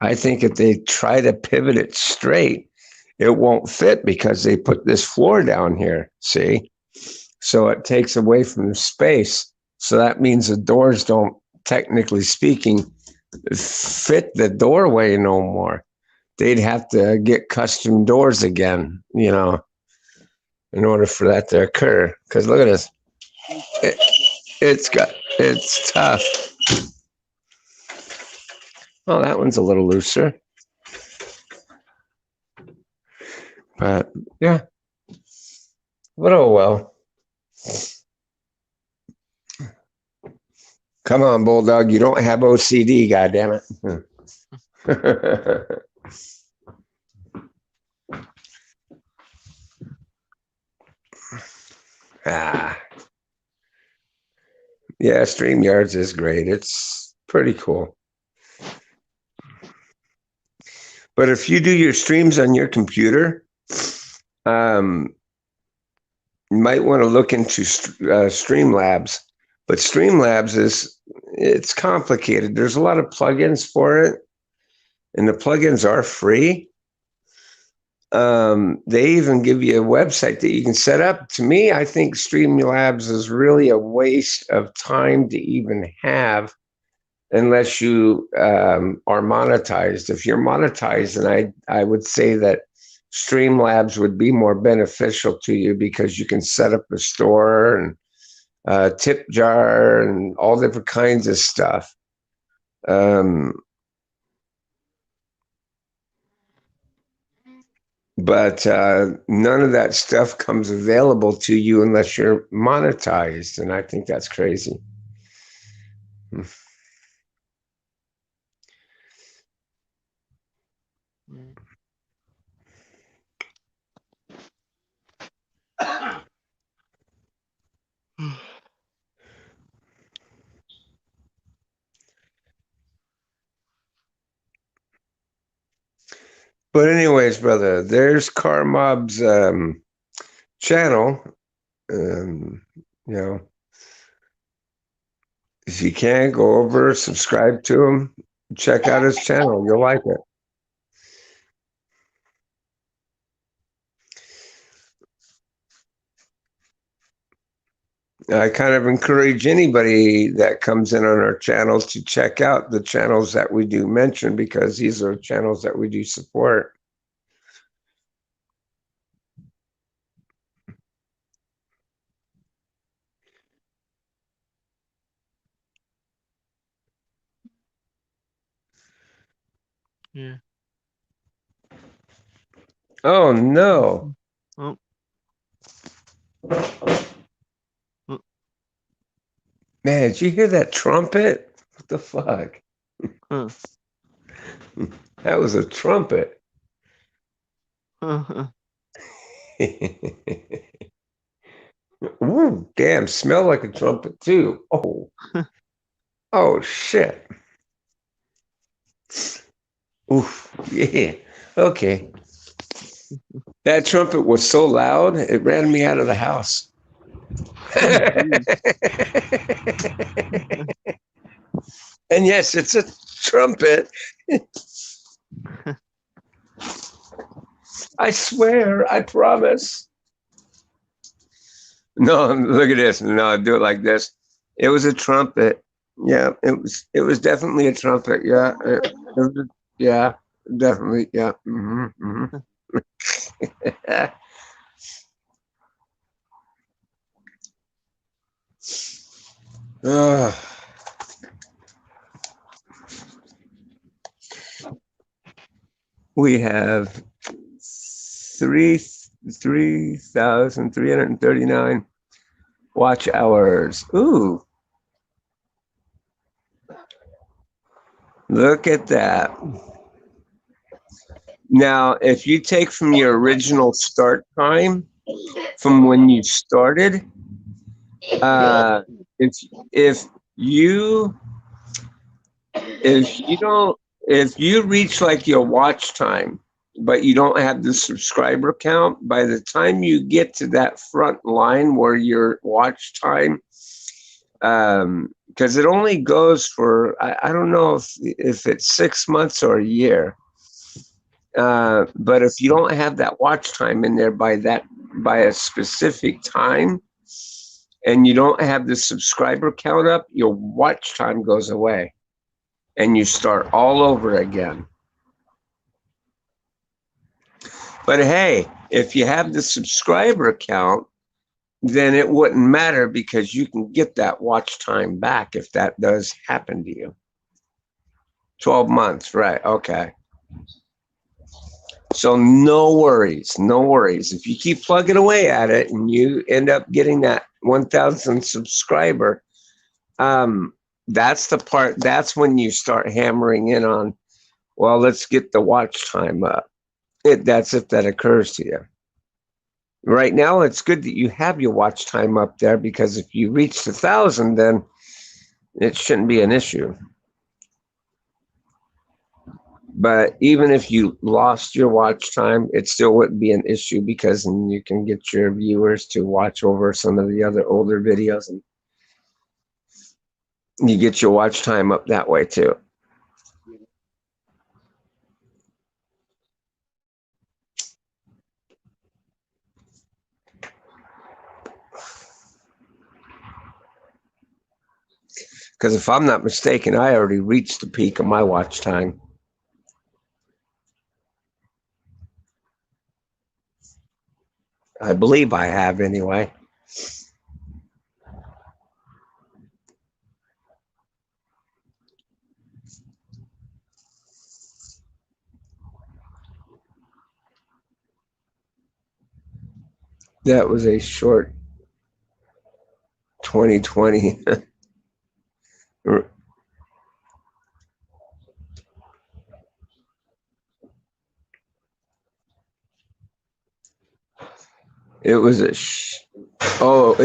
I think if they try to pivot it straight, it won't fit because they put this floor down here. See? So it takes away from the space. So that means the doors don't, technically speaking, fit the doorway no more. They'd have to get custom doors again, in order for that to occur. Because look at this. It, it's tough. Well, that one's a little looser. But yeah. But oh well. Come on, Bulldog. You don't have OCD, goddammit. ah. Yeah, StreamYards is great. It's pretty cool. But if you do your streams on your computer, um, you might want to look into Streamlabs. But Streamlabs it's complicated. There's a lot of plugins for it, and the plugins are free. They even give you a website that you can set up. To me, I think Streamlabs is really a waste of time to even have unless you are monetized. If you're monetized, then I would say that Streamlabs would be more beneficial to you because you can set up a store and tip jar and all different kinds of stuff. But none of that stuff comes available to you unless you're monetized, and I think that's crazy. But anyways, brother, there's Car Mob's channel. Um, you know, if you can, go over, subscribe to him, check out his channel. You'll like it. I kind of encourage anybody that comes in on our channels to check out the channels that we do mention because these are channels that we do support. Yeah. Oh no. Oh. Oh. Man, did you hear that trumpet? What the fuck? Huh. That was a trumpet. Ooh, damn, smell like a trumpet too. Oh, oh shit. Oof, yeah. Okay. That trumpet was so loud, it ran me out of the house. Oh, geez. And yes, it's a trumpet. I swear, I promise. No, look at this. No, do it like this. It was a trumpet. Yeah, it was definitely a trumpet. Yeah. Yeah, definitely. Yeah. Ah, we have three 3,339 watch hours. Ooh, look at that. Now, if you take from your original start time, from when you started, uh, if if you if you don't if you reach like your watch time, but you don't have the subscriber count, by the time you get to that front line where your watch time, because it only goes for I don't know if it's 6 months or a year. But if you don't have that watch time in there by a specific time, and you don't have the subscriber count up, your watch time goes away, and you start all over again. But hey, if you have the subscriber count, then it wouldn't matter because you can get that watch time back if that does happen to you. 12 months, right? Okay. So no worries, no worries. If you keep plugging away at it and you end up getting that 1,000 subscriber, um, that's the part. That's when you start hammering in on. Well, let's get the watch time up. That's if that occurs to you. Right now, it's good that you have your watch time up there because if you reach 1,000, then it shouldn't be an issue. But even if you lost your watch time, it still wouldn't be an issue because then you can get your viewers to watch over some of the other older videos and you get your watch time up that way too. Because if I'm not mistaken, I already reached the peak of my watch time. I believe I have anyway. That was a short 2020. It was a oh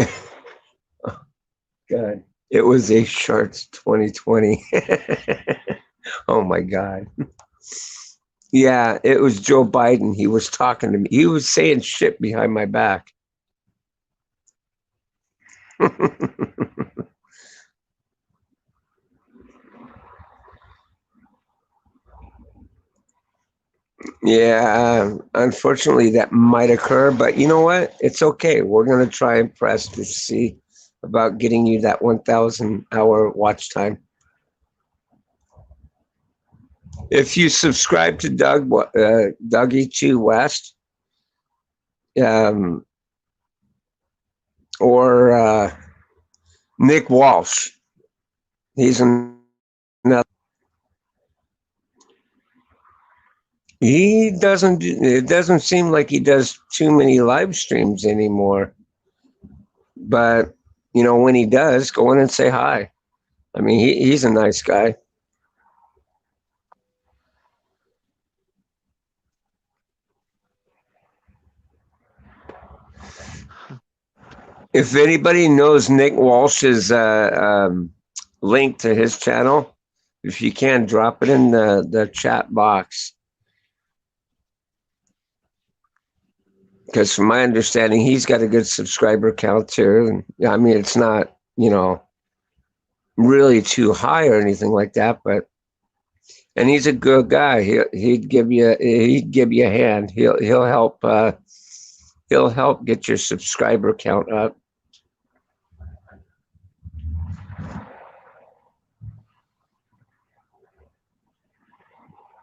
god. It was a short 2020. Oh my god. Yeah, it was Joe Biden. He was talking to me. He was saying shit behind my back. Yeah, unfortunately, that might occur, but you know what? It's okay. We're going to try and press to see about getting you that 1,000-hour watch time. If you subscribe to Dougie 2 West, um, or Nick Walsh, he's another. He doesn't. It doesn't seem like he does too many live streams anymore. But when he does, go in and say hi. I mean, he's a nice guy. If anybody knows Nick Walsh's link to his channel, if you can, drop it in the chat box. Because from my understanding, he's got a good subscriber count too. And yeah, I mean, it's not, really too high or anything like that, but and he's a good guy. He'd give you a hand. He'll help get your subscriber count up.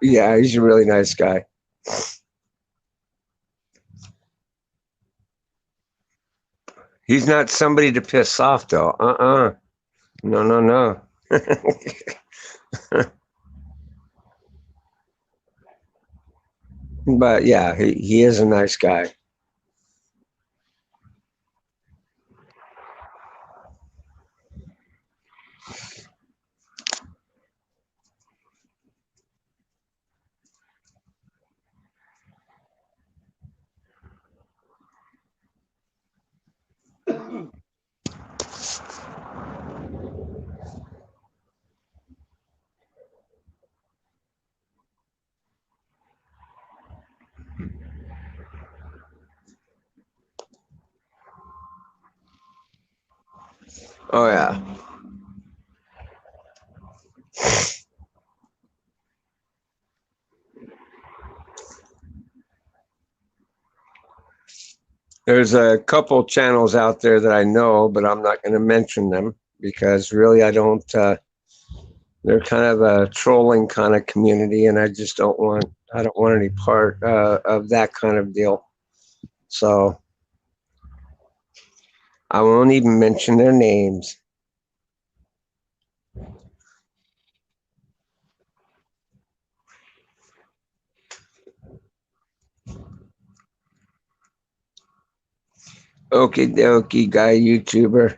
Yeah, he's a really nice guy. He's not somebody to piss off though. No, no, no. But yeah, he is a nice guy. Oh yeah. There's a couple channels out there that I know, but I'm not going to mention them because really I don't. They're kind of a trolling kind of community, and I just don't want. I don't want any part of that kind of deal. So I won't even mention their names. Okie dokie, guy YouTuber.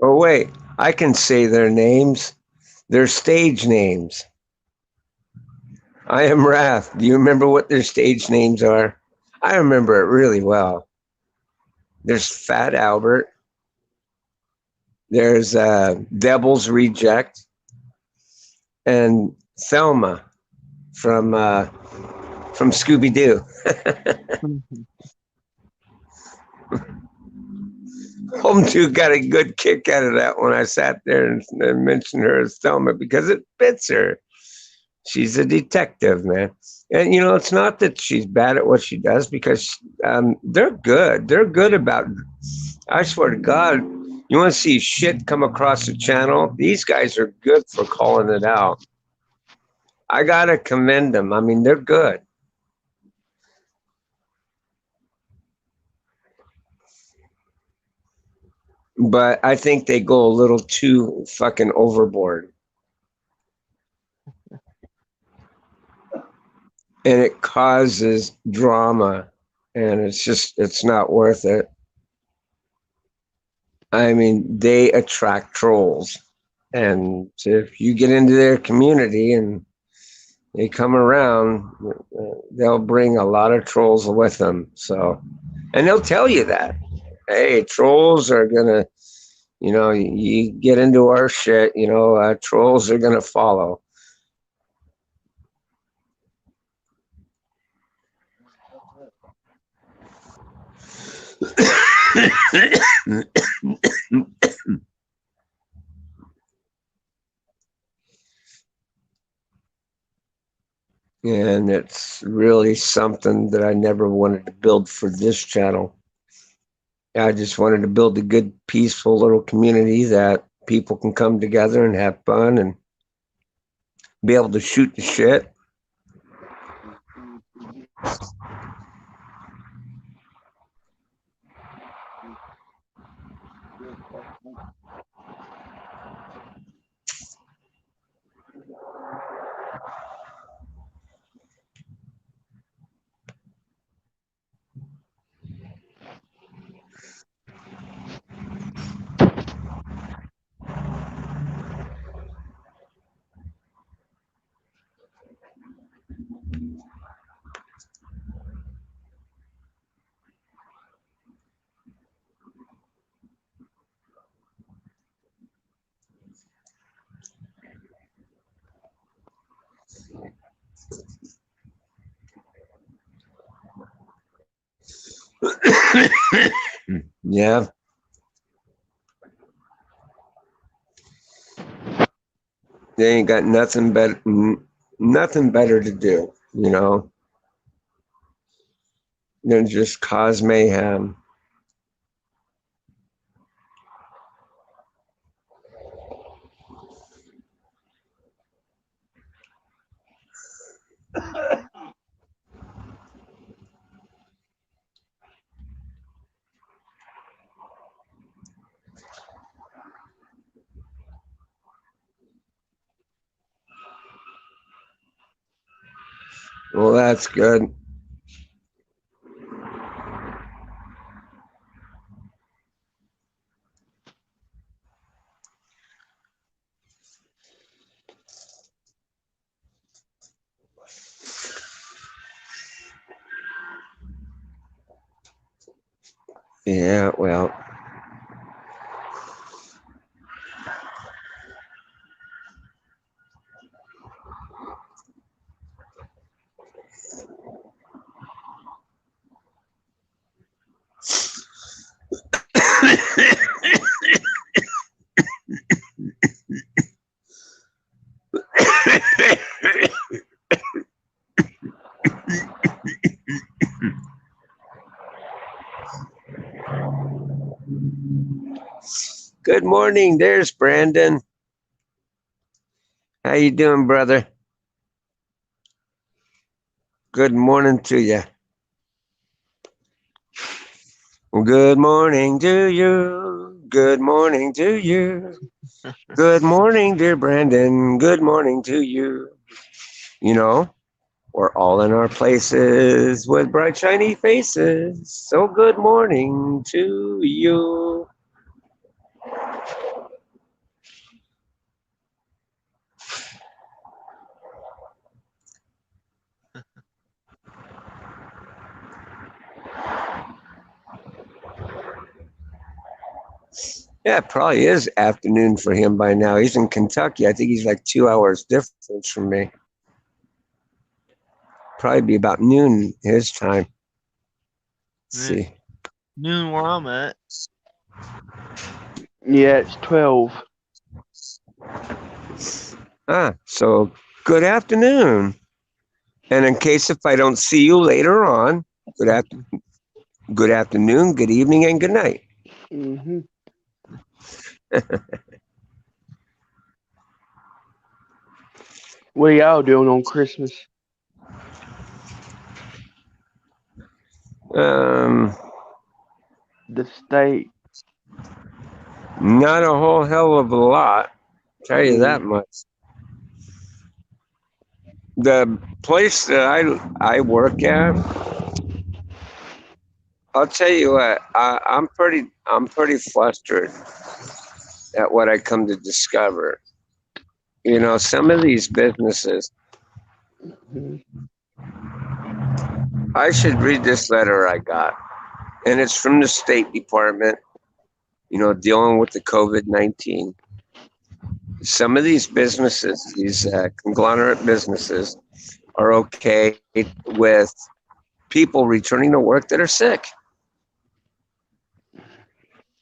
Oh wait, I can say their names. Their stage names. I am Wrath. Do you remember what their stage names are? I remember it really well. There's Fat Albert. There's Devil's Reject and Thelma from Scooby Doo. Home 2 got a good kick out of that when I sat there and mentioned her as Thelma because it fits her. She's a detective, man. And it's not that she's bad at what she does because they're good. They're good about. I swear to God, you want to see shit come across the channel? These guys are good for calling it out. I gotta commend them. I mean, they're good. But I think they go a little too fucking overboard. And it causes drama. And it's not worth it. I mean, they attract trolls. And if you get into their community and they come around, they'll bring a lot of trolls with them. So, and they'll tell you that, hey, trolls are gonna, you get into our shit, trolls are gonna follow. And it's really something that I never wanted to build for this channel. I just wanted to build a good, peaceful little community that people can come together and have fun and be able to shoot the shit. Yeah, they ain't got nothing better to do, than just cause mayhem. Well, that's good. Yeah, well, good morning. There's Brandon. How you doing, brother? Good morning to you. Good morning to you. Good morning to you. Good morning, dear Brandon. Good morning to you. You know, we're all in our places with bright, shiny faces. So good morning to you. Yeah, it probably is afternoon for him by now. He's in Kentucky. I think he's like 2 hours difference from me. Probably be about noon his time. Let's Yeah. see. Noon where I'm at. Yeah, it's 12. So good afternoon. And in case if I don't see you later on, good, good afternoon, good evening, and good night. Mm-hmm. What are y'all doing on Christmas? Um, The state. Not a whole hell of a lot, tell you that much. The place that I work at, I'll tell you what, I'm pretty flustered at what I come to discover. Some of these businesses. Mhm. I should read this letter I got, and it's from the State Department. Dealing with the COVID-19. Some of these businesses, these conglomerate businesses, are okay with people returning to work that are sick.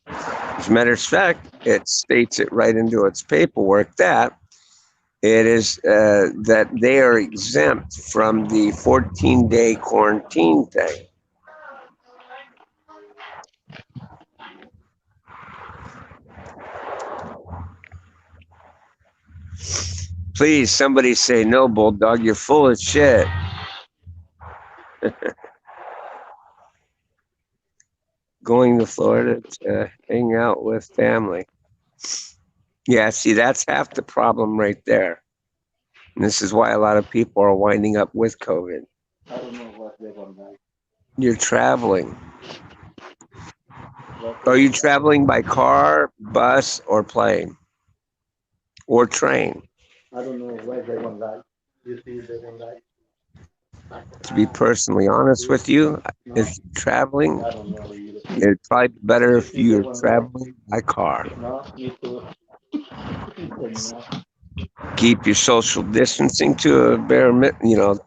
As a matter of fact, it states it right into its paperwork that it is that they are exempt from the 14-day quarantine thing. Please, somebody say no, Bulldog. You're full of shit. Going to Florida to hang out with family. Yeah, see, that's half the problem right there. And this is why a lot of people are winding up with COVID. I don't know what they're gonna do. You're traveling. What Are they're you gonna do. traveling by car, bus, or plane? Or train? I don't know where they're gonna die. You see, they're gonna die. To be personally honest with you, No, if you're traveling, I don't know either. it's probably better You if think they're you're gonna die? traveling by car. No, me too. He said no. Keep your social distancing to a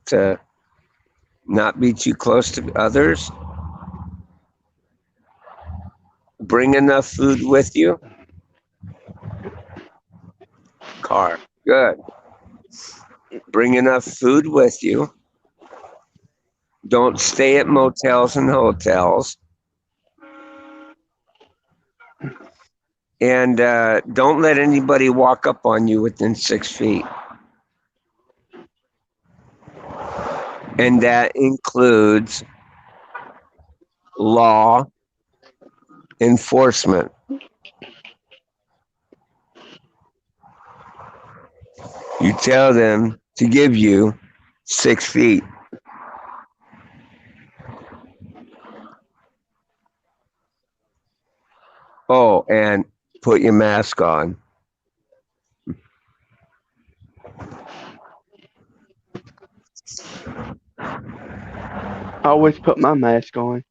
to not be too close to others. Bring enough food with you. Car. Good. Bring enough food with you. Don't stay at motels and hotels. And don't let anybody walk up on you within 6 feet. And that includes law enforcement. You tell them to give you 6 feet. Oh, and put your mask on. I always put my mask on.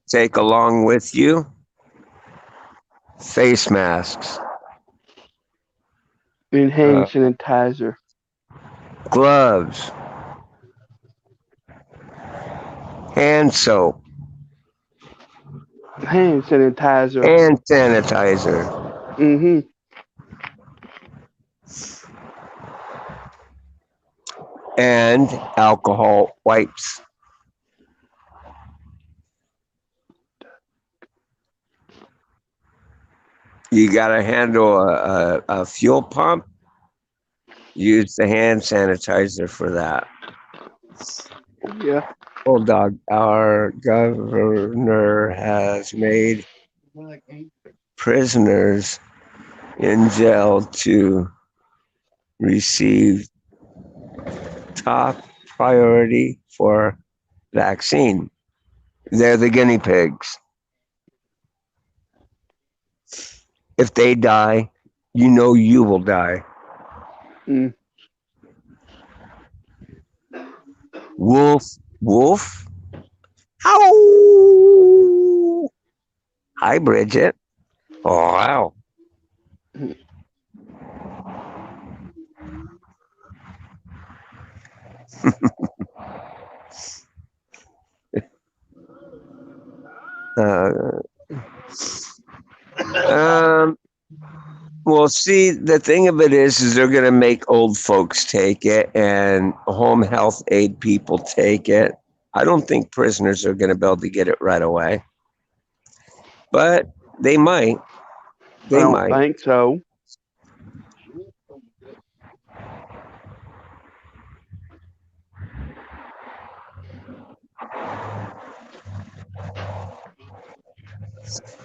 Take along with you face masks, And hand sanitizer. gloves, hand soap, Hand sanitizer. hand sanitizer, Mm-hmm. and alcohol wipes. You got to handle a fuel pump. Use the hand sanitizer for that. Yeah. Bulldog, our governor has made prisoners in jail to receive top priority for vaccine. They're the guinea pigs. If they die, you know you will die. Mm. Wolf, wolf. How? Hi, Bridget. Oh, wow. Uh, um, well, see, the thing of it is they're going to make old folks take it and home health aid people take it. I don't think prisoners are going to be able to get it right away, but they might. I They don't might. think so.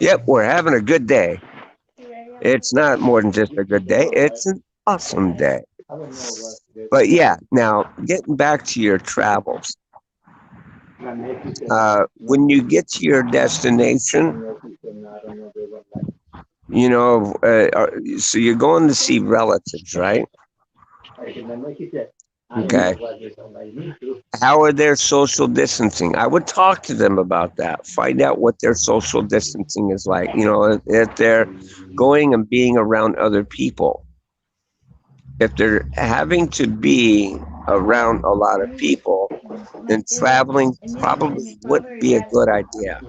Yep, we're having a good day. It's not more than just a good day, it's an awesome day. But yeah, now getting back to your travels, when you get to your destination, so you're going to see relatives, right? Okay. How are their social distancing? I would talk to them about that. Find out what their social distancing is like. If they're going and being around other people, if they're having to be around a lot of people, then traveling probably wouldn't be a good idea.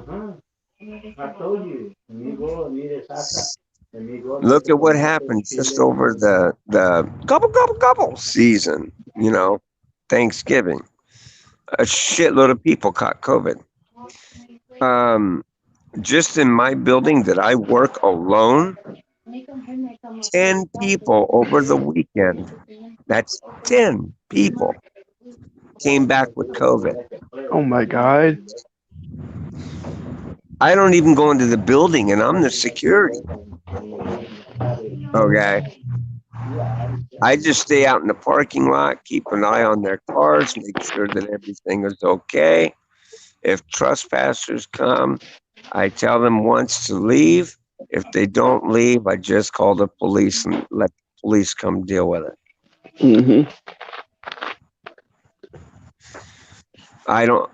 Look at what happened just over the gobble season, Thanksgiving. A shitload of people caught COVID. Um, just in my building that I work alone, 10 people over the weekend. That's 10 people came back with COVID. Oh my God. I don't even go into the building and I'm the security. Okay. I just stay out in the parking lot, keep an eye on their cars, make sure that everything is okay. If trespassers come, I tell them once to leave. If they don't leave, I just call the police and let the police come deal with it. Mm-hmm. I don't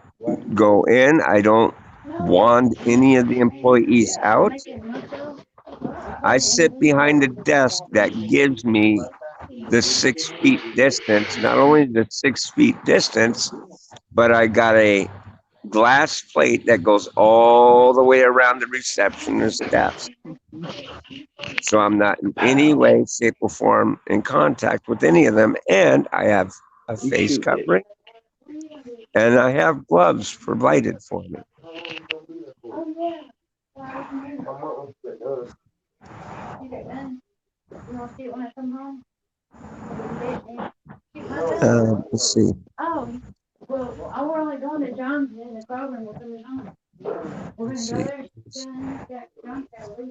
go in. I don't wand any of the employees out. I sit behind a desk that gives me the 6 feet distance, not only the 6 feet distance, but I got a glass plate that goes all the way around the receptionist desk. So I'm not in any way, shape, or form in contact with any of them. And I have a You face shoot it. covering and I have gloves provided for me. Let's see. Let's see.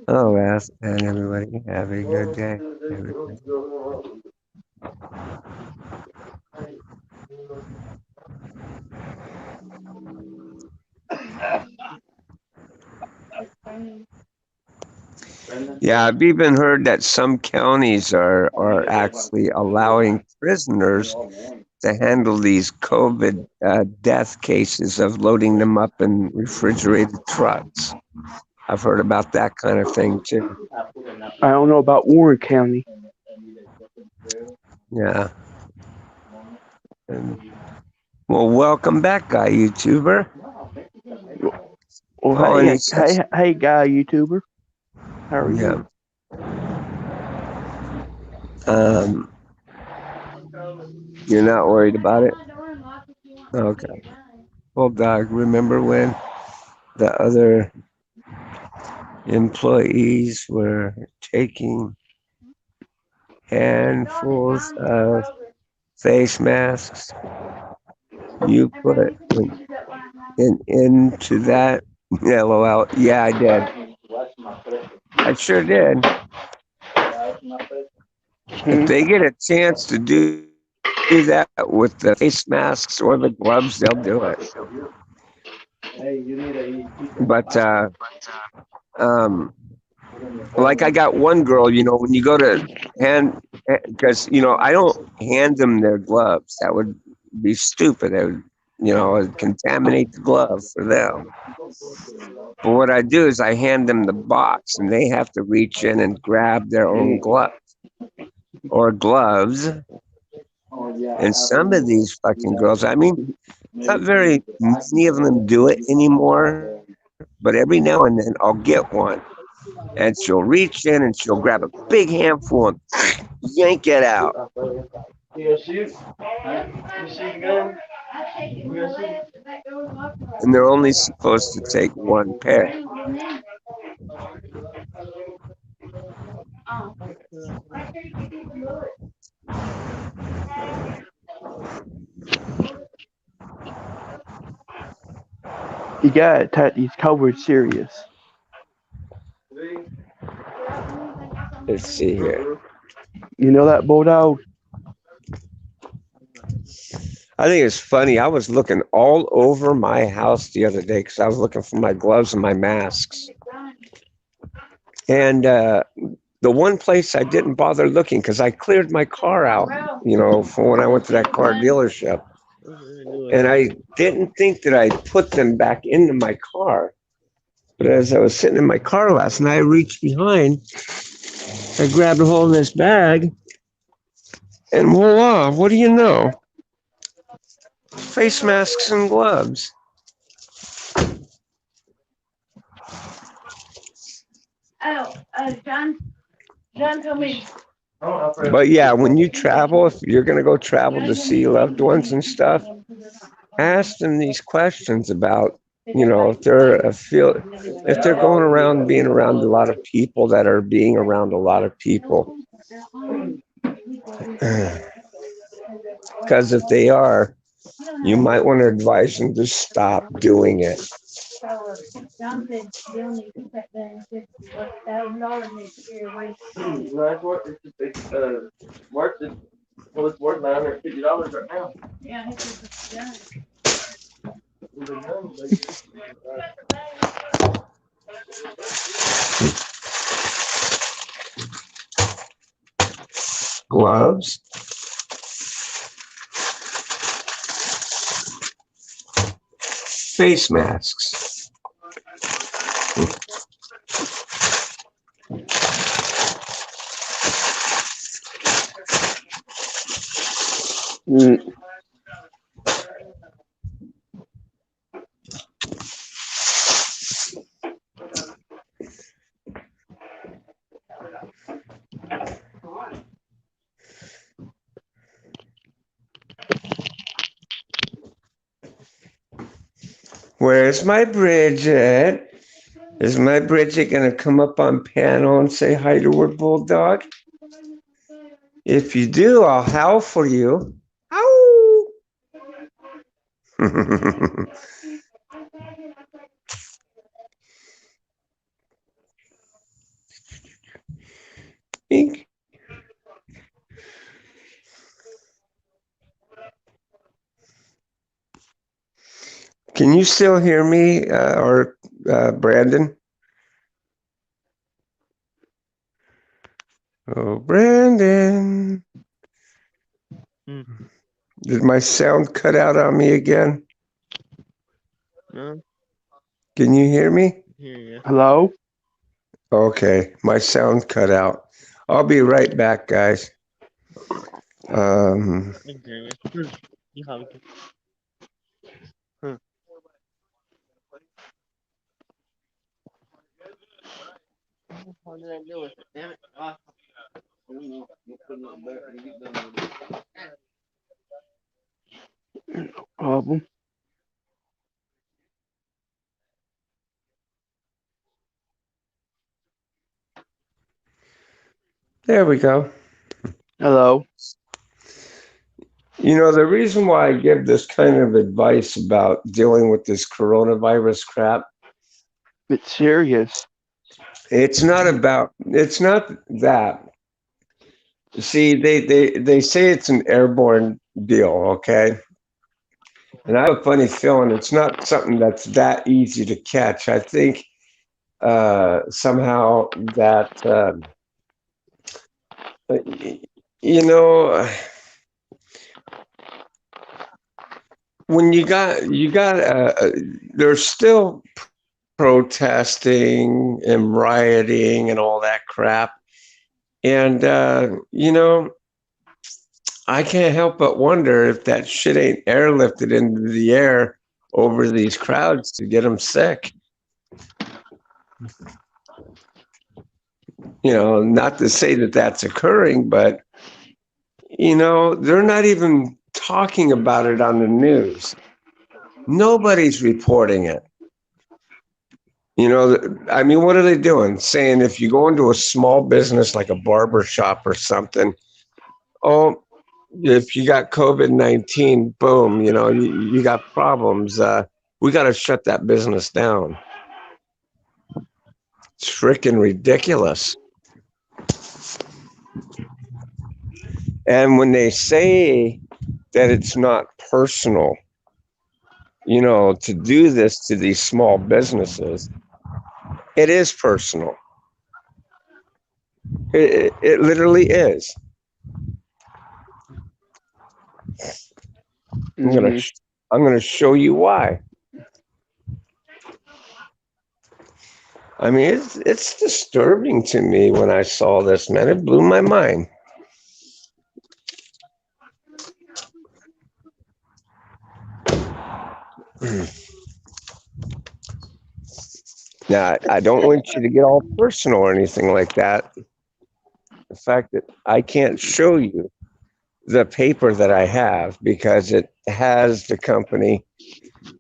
Oh, and everybody have a good day. Everybody. Yeah, I've even heard that some counties are actually allowing prisoners to handle these COVID death cases of loading them up in refrigerated trucks. I've heard about that kind of thing too. I don't know about Warren County. Yeah. And, well, welcome back, guy YouTuber. Well, Oh, and he says, hey, guy YouTuber. How are yeah. you? You're not worried about it? Okay. Bulldog, remember when the other employees were taking handfuls of face masks? You put an end to that? LOL. Yeah, I did. I sure did. If Hmm? they get a chance to do that with the face masks or the gloves, they'll do it. But um, like I got one girl, when you go to hand, because I don't hand them their gloves. That would be stupid. It would, it'd contaminate the glove for them. But what I do is I hand them the box, and they have to reach in and grab their own glove or gloves. And some of these fucking girls, I mean, not very many of them do it anymore, but every now and then I'll get one. And she'll reach in and she'll grab a big handful and yank it out. And they're only supposed to take one pair. You gotta take these COVID serious. Let's see here. You know that, Bulldog? I think it's funny. I was looking all over my house the other day because I was looking for my gloves and my masks. And the one place I didn't bother looking because I cleared my car out, for when I went to that car dealership. And I didn't think that I'd put them back into my car. But as I was sitting in my car last night, I reached behind, I grabbed a hold of this bag, and voila, what do you know? Face masks and gloves. But yeah, when you travel, if you're going to go travel to see loved ones and stuff, ask them these questions about, if they're going around being around a lot of people that are being around a lot of people. Because if they are, you might want to advise them to stop doing it. Gloves, face masks. Mm. Where's my Bridget? Is my Bridget gonna come up on panel and say hi to her bulldog? If you do, I'll howl for you. Ow! Ink. Can you still hear me, or Brandon? Oh, Brandon. Hmm. Did my sound cut out on me again? No, Can you hear me? hear you. Hello? Okay, my sound cut out. I'll be right back, guys. Um, I can hear you. You have it. Huh. What did I do with it? Damn it. Ah. I don't know. We'll put it up there and get done with it. Problem. there we go. Hello? You know, the reason why I give this kind of advice about dealing with this coronavirus crap, It's serious. it's not that. See, they say it's an airborne deal, okay? And I have a funny feeling it's not something that's that easy to catch. I think somehow that, you know, when there's still protesting and rioting and all that crap. And, I can't help but wonder if that shit ain't airlifted into the air over these crowds to get them sick. Not to say that that's occurring, but, they're not even talking about it on the news. Nobody's reporting it. I mean, what are they doing? Saying if you go into a small business like a barber shop or something, oh, if you got COVID-19, boom, you got problems. We got to shut that business down. It's freaking ridiculous. And when they say that it's not personal, to do this to these small businesses, it is personal. It literally is. I'm gonna Mm-hmm. I'm gonna show you why. I mean, it's disturbing to me when I saw this, man. It blew my mind. Now, I don't want you to get all personal or anything like that. The fact that I can't show you the paper that I have because it has the company,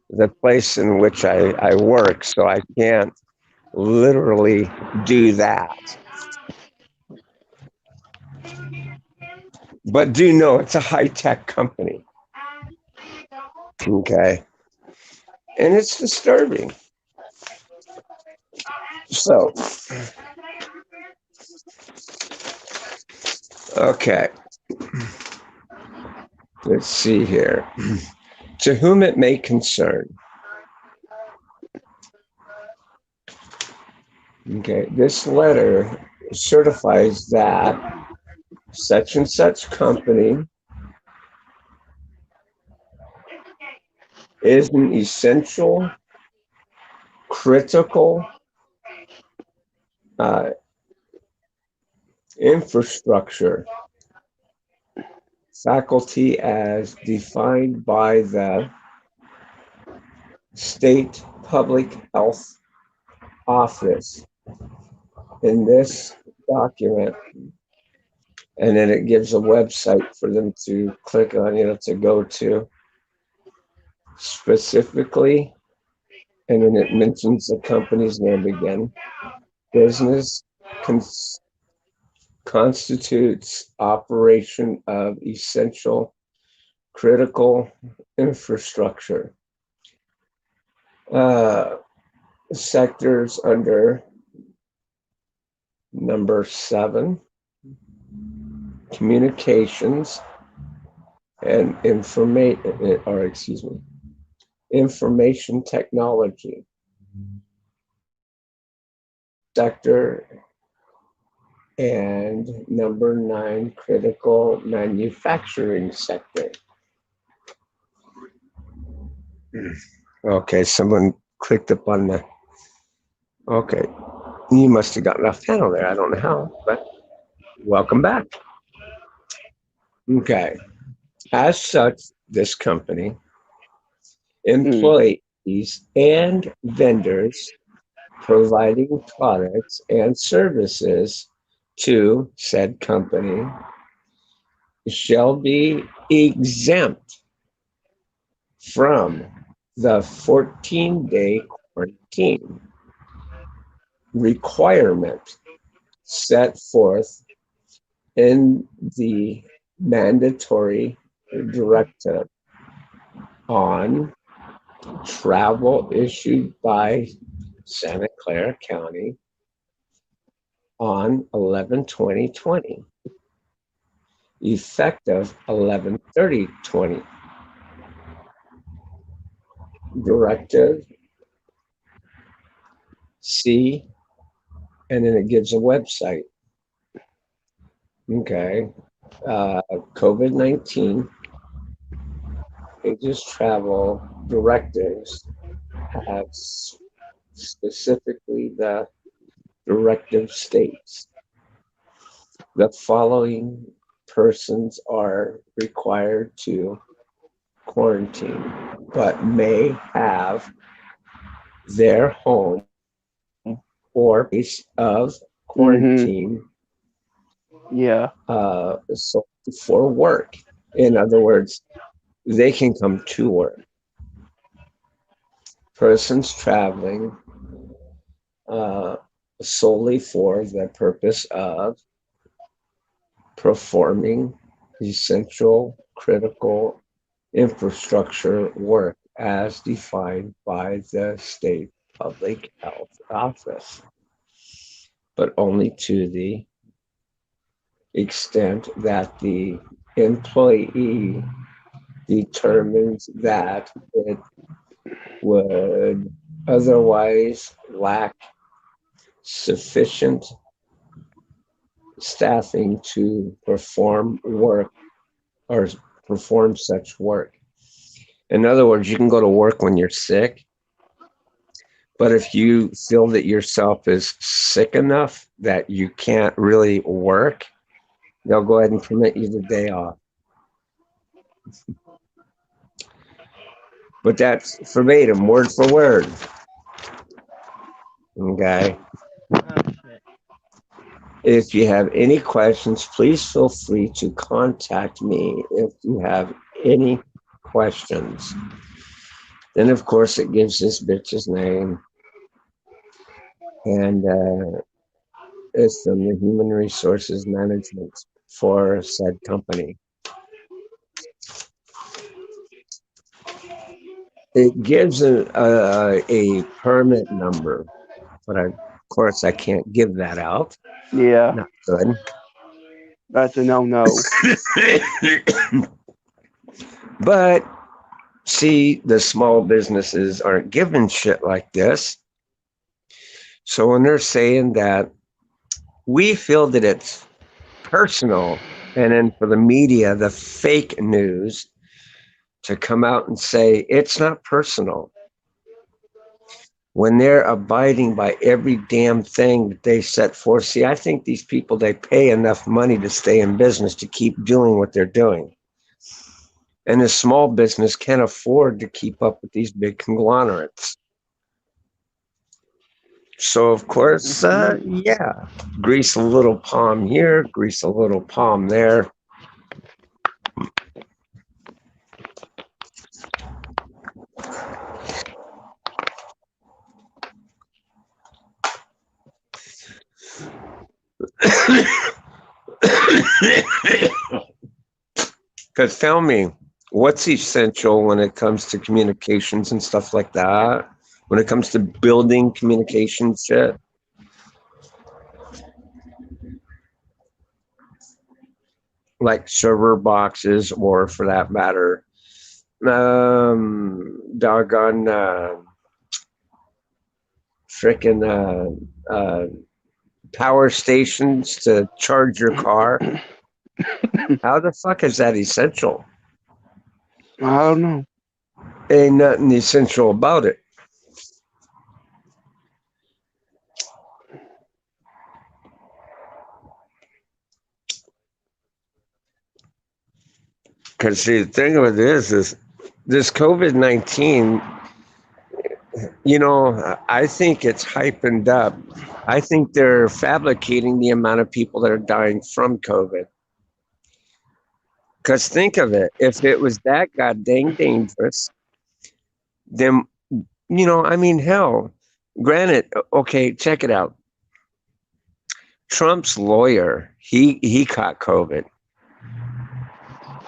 the place in which I work, so I can't literally do that. But do know it's a high tech company. Okay. And it's disturbing. So, okay. Let's see here. To whom it may concern. Okay. This letter certifies that such and such company is an essential, critical uh, infrastructure faculty as defined by the state public health office in this document. And then it gives a website for them to click on, to go to specifically and then it mentions the company's name again. Business cons- constitutes operation of essential critical infrastructure. Uh, sectors under number 7, communications and information technology. Sector and number 9, critical manufacturing sector. Okay, someone clicked up on the. Okay, you must have gotten off panel there. I don't know how, but welcome back. Okay, as such, this company, Mm. employees, and vendors providing products and services to said company shall be exempt from the 14-day quarantine requirement set forth in the mandatory directive on travel issued by Santa Clara County on 11/20/20, effective 11/30/20. Directive C, and then it gives a website. Okay. COVID-19 Aegis travel directives have specifically the directive states the following persons are required to quarantine, but may have their home or place of Mhm. quarantine Yeah. so for work. In other words, they can come to work. Persons traveling uh, solely for the purpose of performing essential critical infrastructure work as defined by the state public health office, but only to the extent that the employee determines that it would otherwise lack sufficient staffing to perform work or perform such work. In other words, you can go to work when you're sick, but if you feel that yourself is sick enough that you can't really work, they'll go ahead and permit you the day off. But that's verbatim, word for word. Okay. Oh shit. If you have any questions, please feel free to contact me if you have any questions. Then, of course, it gives this bitch's name, and it's from the Human Resources Management for said company. It gives a permit number, but of course, I can't give that out. Yeah. Not good. That's a no-no. But see, the small businesses aren't given shit like this. So when they're saying that we feel that it's personal, and then for the media, the fake news to come out and say it's not personal when they're abiding by every damn thing that they set forth. See, I think these people, they pay enough money to stay in business to keep doing what they're doing. And a small business can't afford to keep up with these big conglomerates. So, of course, Mhm. yeah, grease a little palm here, grease a little palm there. Because tell me, what's essential when it comes to communications and stuff like that? When it comes to building communication shit, like server boxes, or for that matter, doggone frickin' power stations to charge your car. How the fuck is that essential? I don't know. Ain't nothing essential about it. Because see, the thing of it is this COVID-19, I think it's hypened up. I think they're fabricating the amount of people that are dying from COVID. Because think of it, if it was that goddamn dangerous, then, I mean, hell, granted, okay, check it out. Trump's lawyer, he caught COVID.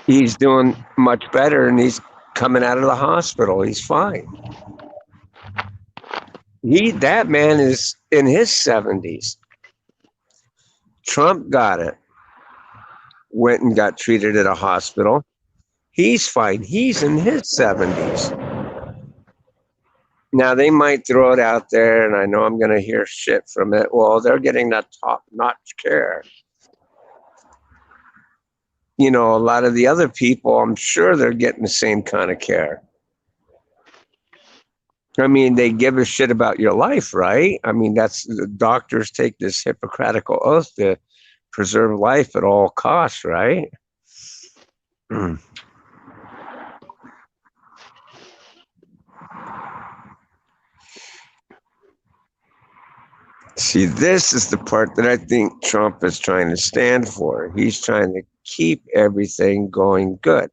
He's doing much better and he's coming out of the hospital. He's fine. That man is in his 70s. Trump got it. Went and got treated at a hospital. He's fine. He's in his 70s. Now they might throw it out there, and I know I'm going to hear shit from it. Well, they're getting that top-notch care. A lot of the other people, I'm sure they're getting the same kind of care. I mean, they give a shit about your life, right? I mean, that's the doctors take this Hippocratical oath to preserve life at all costs, right? See, this is the part that I think Trump is trying to stand for. He's trying to keep everything going good.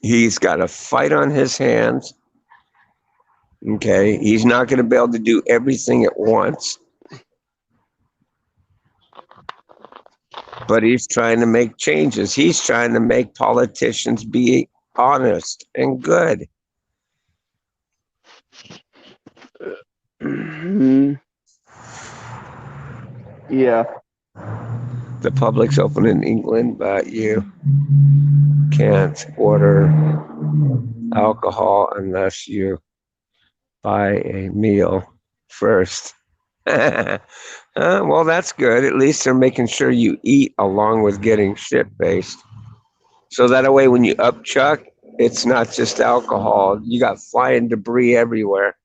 He's got a fight on his hands. Okay, he's not going to be able to do everything at once. But he's trying to make changes. He's trying to make politicians be honest and good. Yeah. The public's open in England, but you can't order alcohol unless you buy a meal first. Well, that's good. At least they're making sure you eat along with getting shit-faced. So that way when you upchuck, it's not just alcohol. You got flying debris everywhere.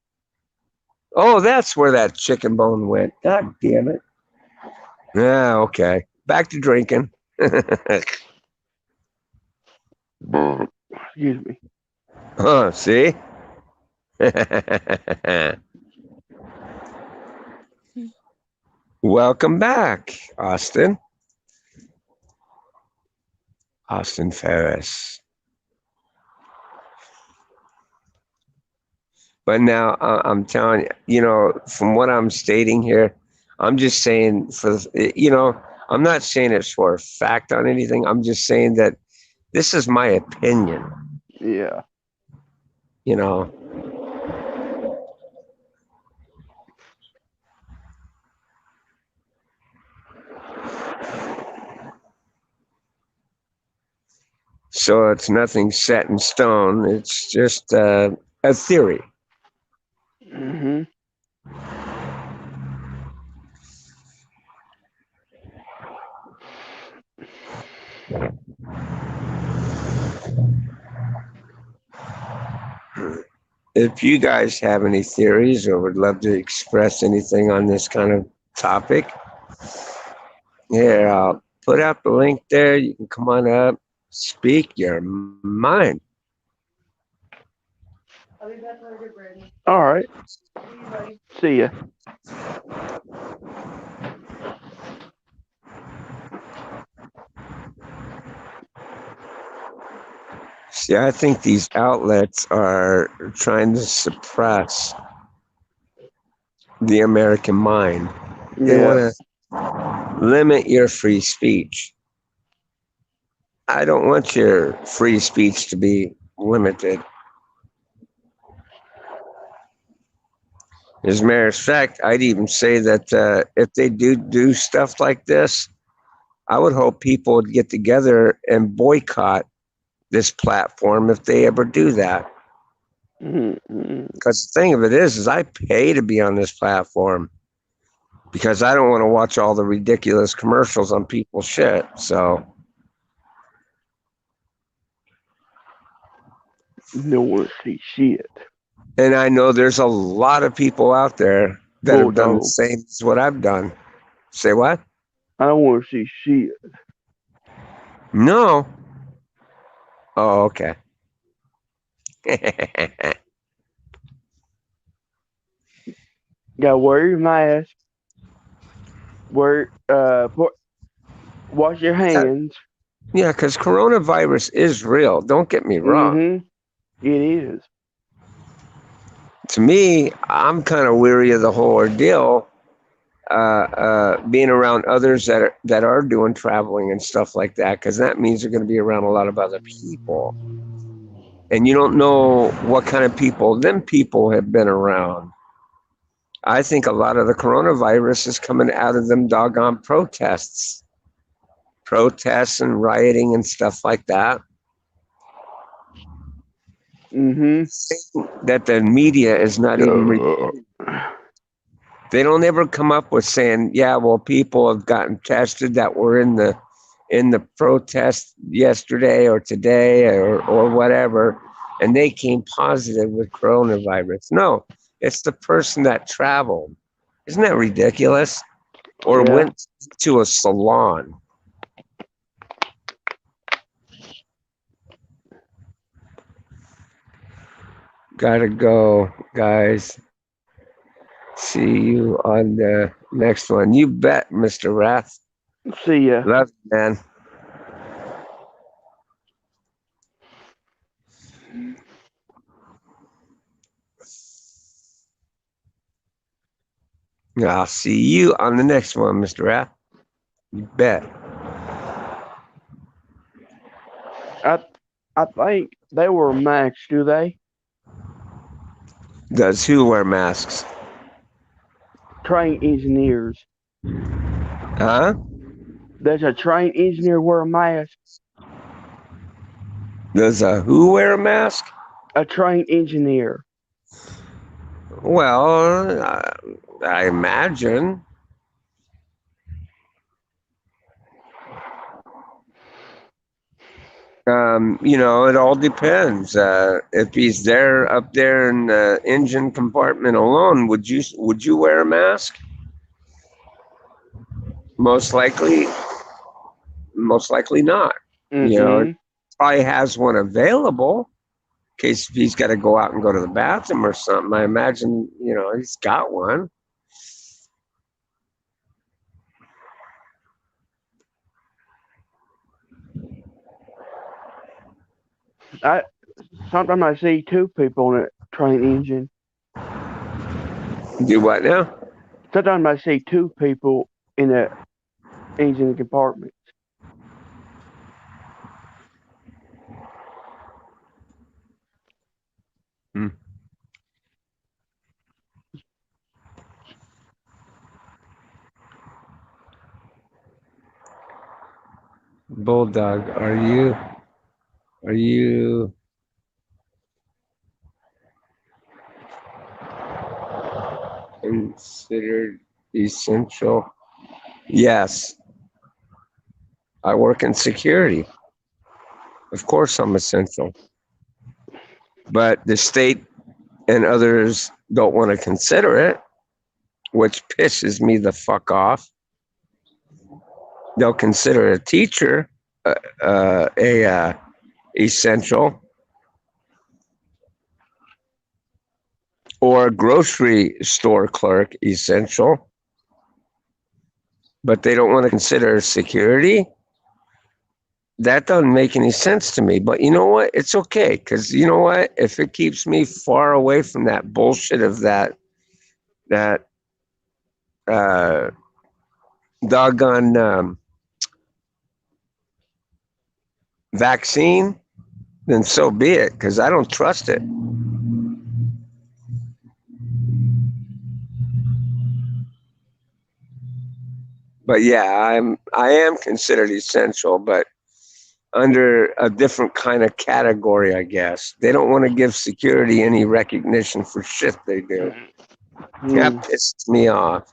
Oh, that's where that chicken bone went. God damn it. Yeah, okay. Back to drinking. Excuse me. Huh, see? Welcome back, Austin. Austin Ferris. But now I'm telling you, from what I'm stating here, I'm just saying I'm not saying it's for a fact on anything. I'm just saying that this is my opinion. Yeah. So it's nothing set in stone. It's just a theory. Mm-hmm. If you guys have any theories or would love to express anything on this kind of topic, here, I'll put out the link there. You can come on up, speak your mind. I'll be back later, Brandon. All right. See you, buddy. See ya. See, I think these outlets are trying to suppress the American mind. They Yeah. want to limit your free speech. I don't want your free speech to be limited. As a matter of fact, I'd even say that if they do stuff like this, I would hope people would get together and boycott this platform if they ever do that. Mm-hmm. Because the thing of it is I pay to be on this platform because I don't want to watch all the ridiculous commercials on people's shit. So, No one see shit. and I know there's a lot of people out there that have done the Bulldog. same as what I've done. Say what? I don't want to see shit. No. Oh, okay. Gotta wear your mask. Wash your hands. Yeah, because coronavirus is real. Don't get me wrong. Mm-hmm. It is. To me, I'm kind of weary of the whole ordeal. Being around others that are doing traveling and stuff like that, because that means you're going to be around a lot of other people, and you don't know what kind of people them people have been around. I think a lot of the coronavirus is coming out of them doggone protests and rioting and stuff like that. Mm-hmm. That the media is not even they don't ever come up with saying, yeah, well, people have gotten tested that were in the protest yesterday or today or whatever, and they came positive with coronavirus. No, it's the person that traveled. Isn't that ridiculous? Or Yeah. went to a salon. Gotta go, guys. See you on the next one. You bet, Mr. Rath. See ya. Love you, man. I'll see you on the next one, Mr. Rath. You bet. I I think they were max, do they? Does who wear masks? Train engineers. Huh? Does a train engineer wear a mask? Does a who wear a mask? A train engineer. Well, I imagine. It all depends. If he's there up there in the engine compartment alone, would you wear a mask? Most likely, most likely not. Mm-mm. Probably has one available in case if he's got to go out and go to the bathroom or something. I imagine, he's got one. I Sometimes I see two people in a train engine. Do what now? Sometimes I see two people in a engine compartment. Hmm. Bulldog, are you considered essential? Yes, I work in security. Of course, I'm essential. But the state and others don't want to consider it, which pisses me the fuck off. They'll consider a teacher a essential, or a grocery store clerk essential, but they don't want to consider security. That doesn't make any sense to me. But you know what? It's okay, because you know what? If it keeps me far away from that bullshit of that doggone vaccine, then so be it, because I don't trust it. But yeah, I am considered essential, but under a different kind of category, I guess. They don't want to give security any recognition for shit they do. That Mm. pisses me off.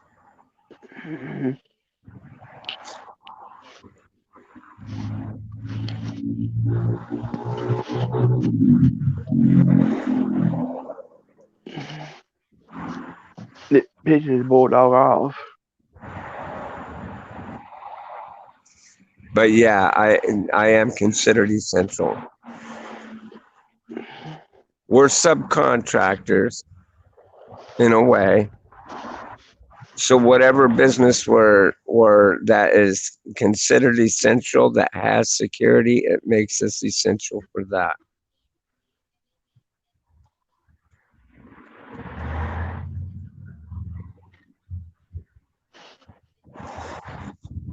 It pisses bulldog off. But yeah, I am considered essential. We're subcontractors in a way. So whatever business or that is considered essential that has security, it makes us essential for that.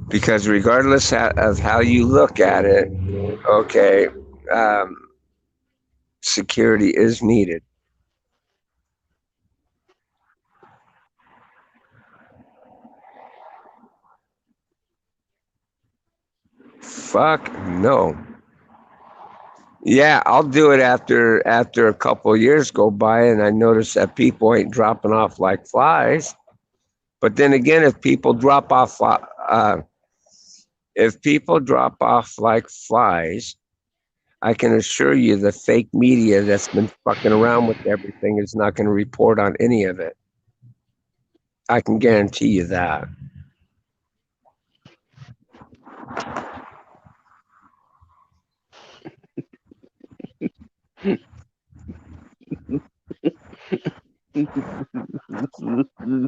Because regardless of how you look at it, okay, um, security is needed. Fuck no. Yeah, I'll do it after a couple of years go by and I notice that people ain't dropping off like flies. But then again, if people drop off like flies, I can assure you the fake media that's been fucking around with everything is not going to report on any of it. I can guarantee you that.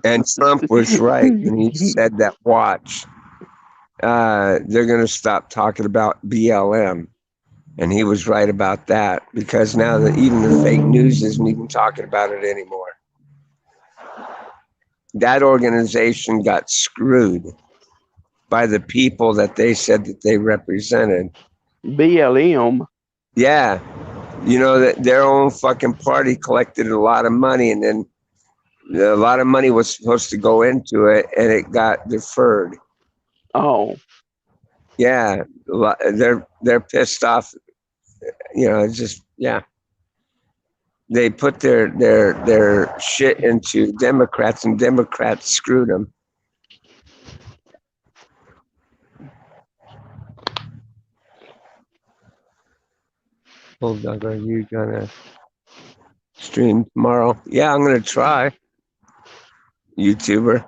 And Trump was right when he said that, watch, they're going to stop talking about BLM. And he was right about that because now that even the fake news isn't even talking about it anymore. That organization got screwed by the people that they said that they represented. BLM. Yeah, you know that their own fucking party collected a lot of money, and then a lot of money was supposed to go into it, and it got deferred. Oh. Yeah, they're pissed off. You know, it's just yeah. They put their shit into Democrats, and Democrats screwed them. Bulldog, are you gonna stream tomorrow? Yeah, I'm gonna try. YouTuber.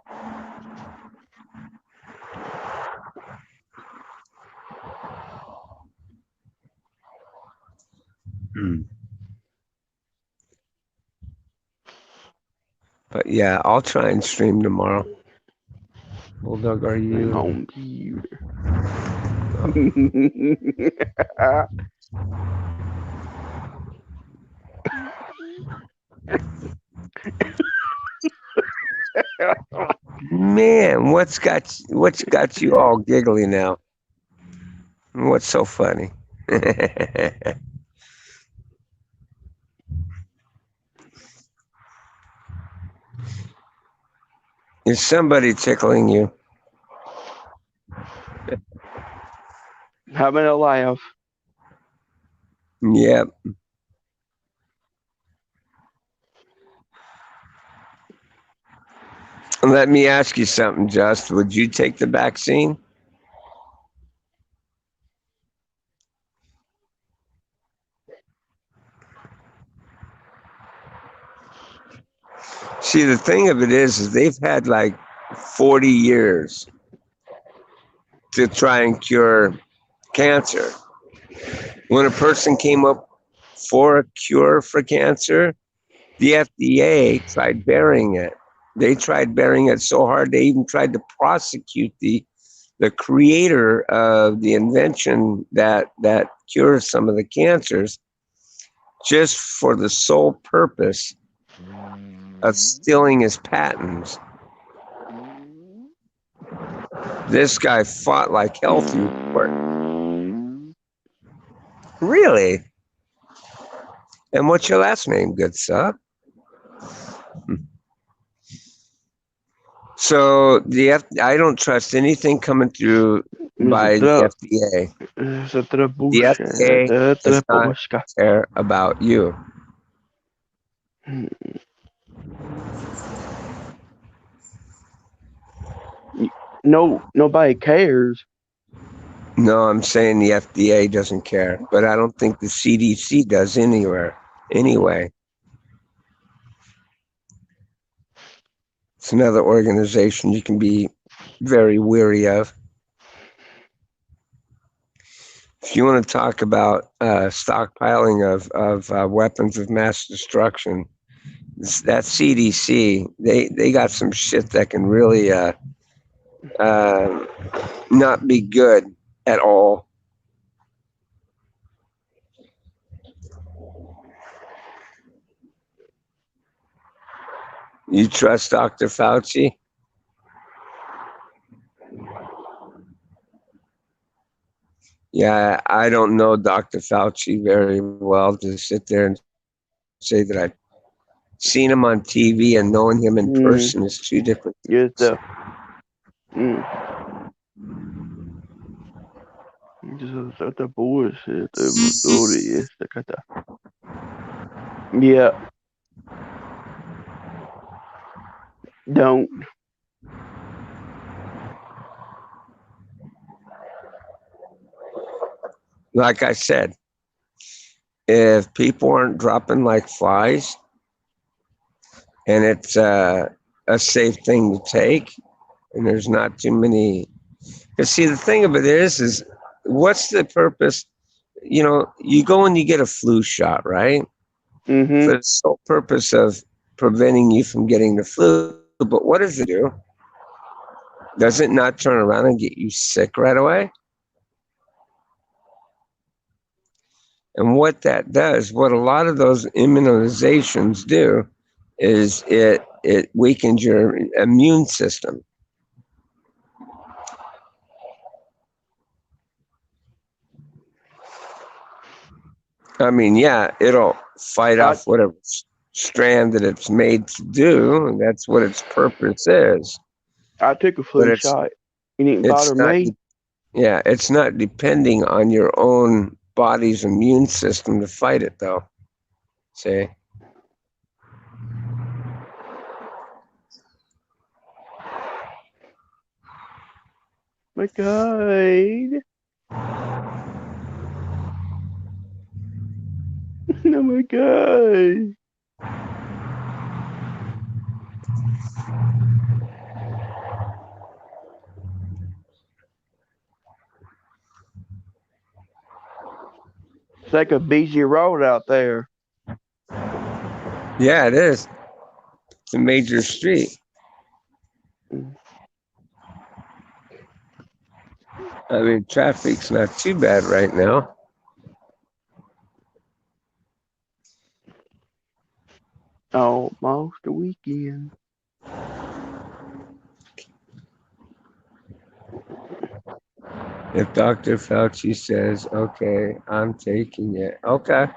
But yeah, I'll try and stream tomorrow. Bulldog, are you? Home computer. Man, what's got you all giggly now? What's so funny? Is somebody tickling you? Having a laugh. Yep. Let me ask you something, Just. Would you take the vaccine? See, the thing of it is they've had like 40 years to try and cure cancer. When a person came up for a cure for cancer, the FDA tried burying it. They tried burying it so hard they even tried to prosecute the creator of the invention that cures some of the cancers just for the sole purpose of stealing his patents. This guy fought like hell through court. Really? And what's your last name, good sir? So I don't trust anything coming through by the FDA. The FDA does not care about you. No, nobody cares. No, I'm saying the FDA doesn't care, but I don't think the CDC does anyway. It's another organization you can be very weary of. If you want to talk about stockpiling of weapons of mass destruction, that CDC, they got some shit that can really not be good at all. You trust Dr. Fauci? Yeah, I don't know Dr. Fauci very well to sit there and say that I've seen him on TV and knowing him in person is two different things. Just the bullshit. Yeah. Don't. Like I said, if people aren't dropping like flies and it's a safe thing to take and there's not too many. Because see, the thing of it is what's the purpose? You know, you go and you get a flu shot, right? Mm-hmm. For the sole purpose of preventing you from getting the flu. But what does it do? Does it not turn around and get you sick right away? And what that does, what a lot of those immunizations do, is it weakens your immune system. I mean, yeah, it'll fight off whatever strand that it's made to do, and that's what its purpose is. I took a flu shot. It didn't bother me. Yeah, it's not depending on your own body's immune system to fight it, though. See? My God. Oh my God. It's like a busy road out there. Yeah, it is. It's a major street. I mean, traffic's not too bad right now. Almost a weekend. If Dr. Fauci says, okay, I'm taking it. Okay.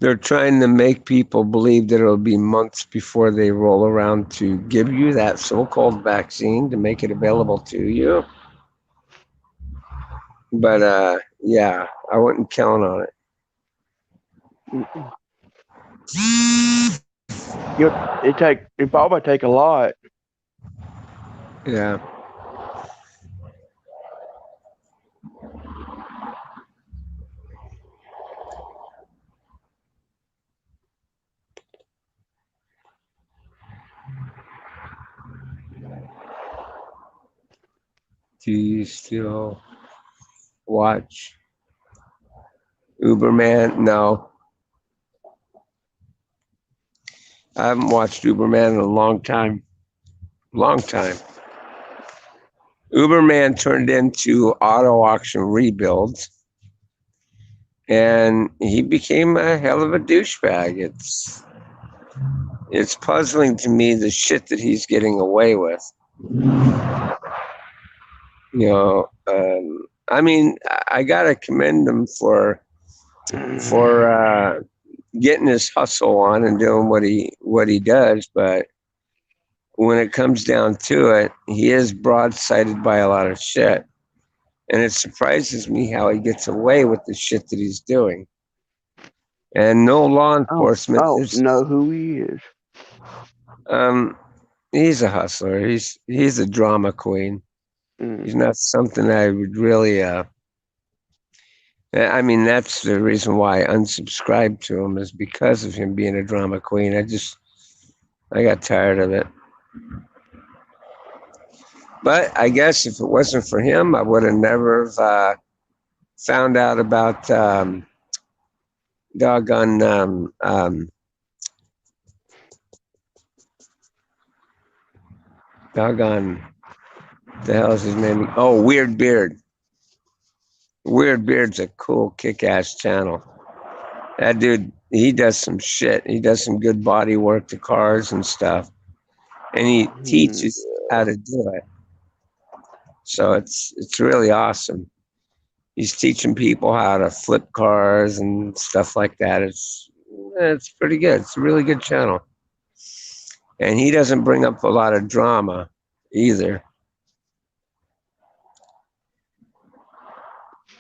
They're trying to make people believe that it'll be months before they roll around to give you that so-called vaccine to make it available to you. But yeah, I wouldn't count on it. It probably take a lot. Yeah. Do you still watch Uberman? No. I haven't watched Uberman in a long time. Long time. Uberman turned into auto auction rebuilds, and he became a hell of a douchebag. It's puzzling to me the shit that he's getting away with. You know, I mean, I gotta commend him for getting his hustle on and doing what he does, but when it comes down to it, he is broadsided by a lot of shit. And it surprises me how he gets away with the shit that he's doing. And no law enforcement I don't is know who he is. He's a hustler. He's a drama queen. He's not something I would really I mean, that's the reason why I unsubscribed to him, is because of him being a drama queen. I got tired of it. But I guess if it wasn't for him, I would have never found out about doggone doggone the hell is his name? Oh, Weird Beard. Weird Beard's a cool, kick-ass channel. That dude, he does some shit. He does some good body work to cars and stuff, and he teaches how to do it. So it's really awesome. He's teaching people how to flip cars and stuff like that. It's pretty good. It's a really good channel, and he doesn't bring up a lot of drama either.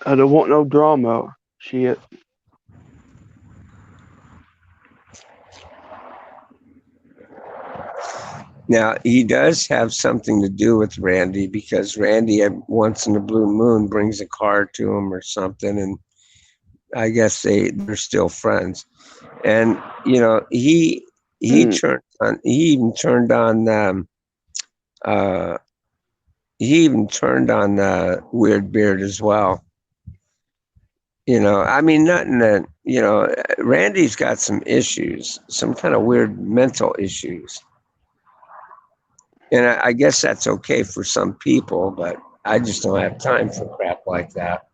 I don't want no drama. Shit. Now, he does have something to do with Randy, because Randy once in a blue moon brings a car to him or something, and I guess they're still friends. And you know, he even turned on Weird Beard as well. You know, I mean, nothing that, you know, Randy's got some issues, some kind of weird mental issues. And I guess that's okay for some people, but I just don't have time for crap like that.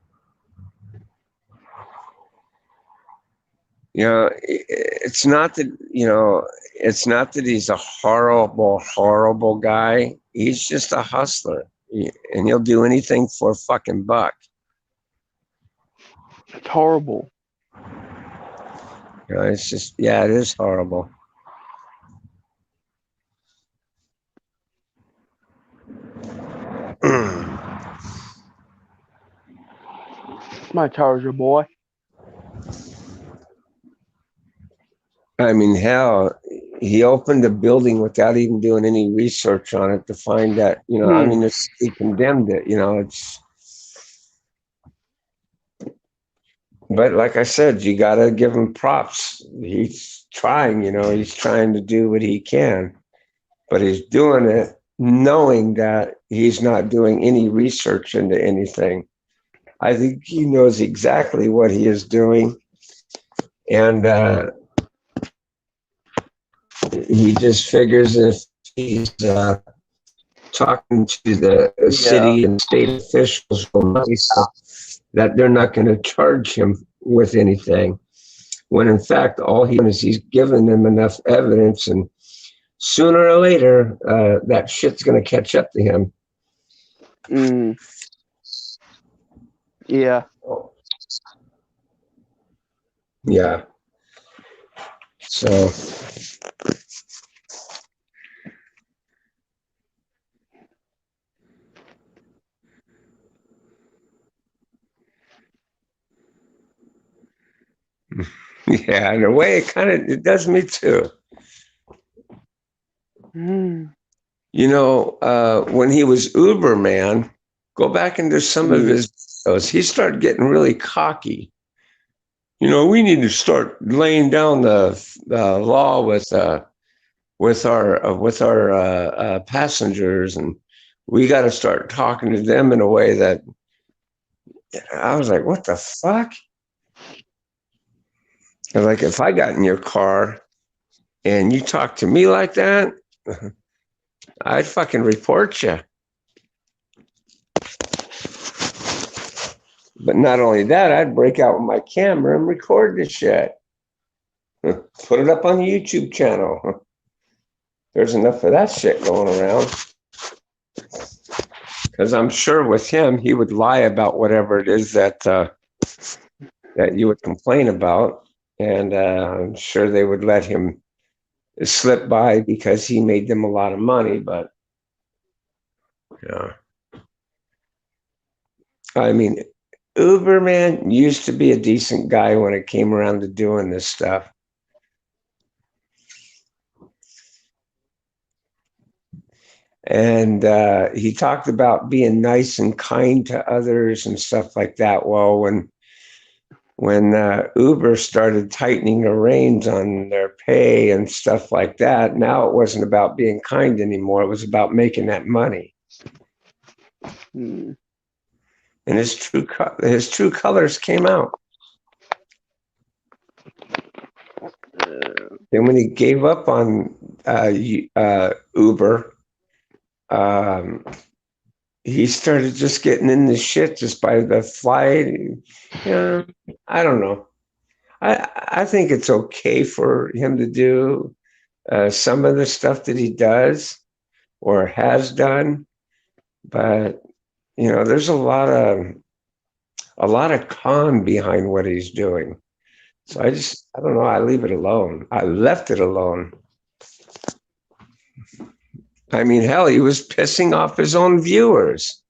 You know, it's not that, you know, it's not that he's a horrible, horrible guy. He's just a hustler, and he'll do anything for a fucking buck. It's horrible. You know, it's just, yeah, it is horrible. My Charger boy. I mean, hell, he opened a building without even doing any research on it to find that, you know, I mean, he condemned it, you know, but like I said, you got to give him props. He's trying, you know, he's trying to do what he can, but he's doing it knowing that he's not doing any research into anything. I think he knows exactly what he is doing, and he just figures if he's talking to the city and state officials that they're not going to charge him with anything, when in fact all he's given them enough evidence, and sooner or later that shit's going to catch up to him. Yeah. Yeah. So yeah, in a way it does me too. You know, when he was Uberman, go back into some of his videos, he started getting really cocky. You know, we need to start laying down the law with our passengers, and we got to start talking to them in a way that, I was like, what the fuck? And like, if I got in your car and you talk to me like that, I'd fucking report you. But not only that, I'd break out with my camera and record the shit. Put it up on the YouTube channel. There's enough of that shit going around. Because I'm sure with him, he would lie about whatever it is that that you would complain about, and I'm sure they would let him slip by because he made them a lot of money. But yeah, I mean, Uberman used to be a decent guy when it came around to doing this stuff. And he talked about being nice and kind to others and stuff like that. Well, when Uber started tightening the reins on their pay and stuff like that, now it wasn't about being kind anymore. It was about making that money. Mm. And his true colors came out. Then when he gave up on Uber, he started just getting in the shit just by the flight. Yeah, I don't know. I think it's okay for him to do some of the stuff that he does or has done, but there's a lot of con behind what he's doing. So I don't know. I leave it alone. I left it alone. I mean, hell, he was pissing off his own viewers.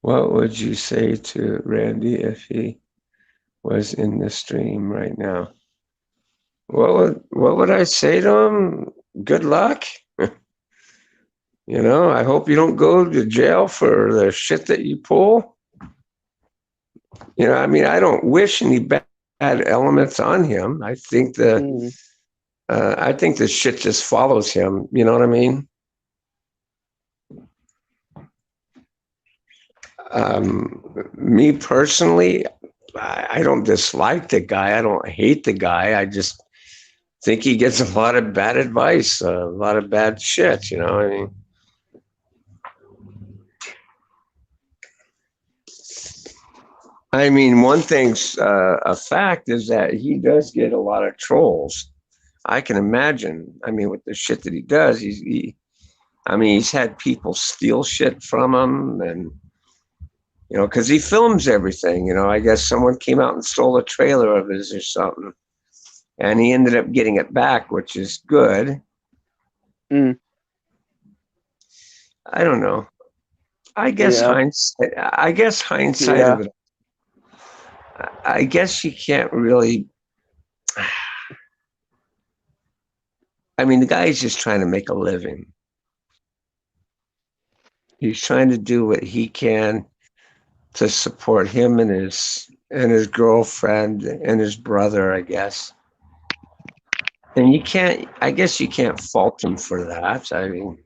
What would you say to Randy if he was in the stream right now? What would I say to him? Good luck. I hope you don't go to jail for the shit that you pull. I mean, I don't wish any bad elements on him. I think the shit just follows him. You know what I mean? Me personally, I don't dislike the guy. I don't hate the guy. I just think he gets a lot of bad advice, a lot of bad shit. I mean. One thing's a fact is that he does get a lot of trolls. I can imagine. I mean, with the shit that he does, he's had people steal shit from him, and because he films everything. I guess someone came out and stole a trailer of his or something, and he ended up getting it back, which is good. Mm. I don't know. I guess hindsight. Yeah. Of it. I guess you can't really. I mean, the guy's just trying to make a living. He's trying to do what he can to support him and his girlfriend and his brother, I guess. And I guess you can't fault him for that. I mean,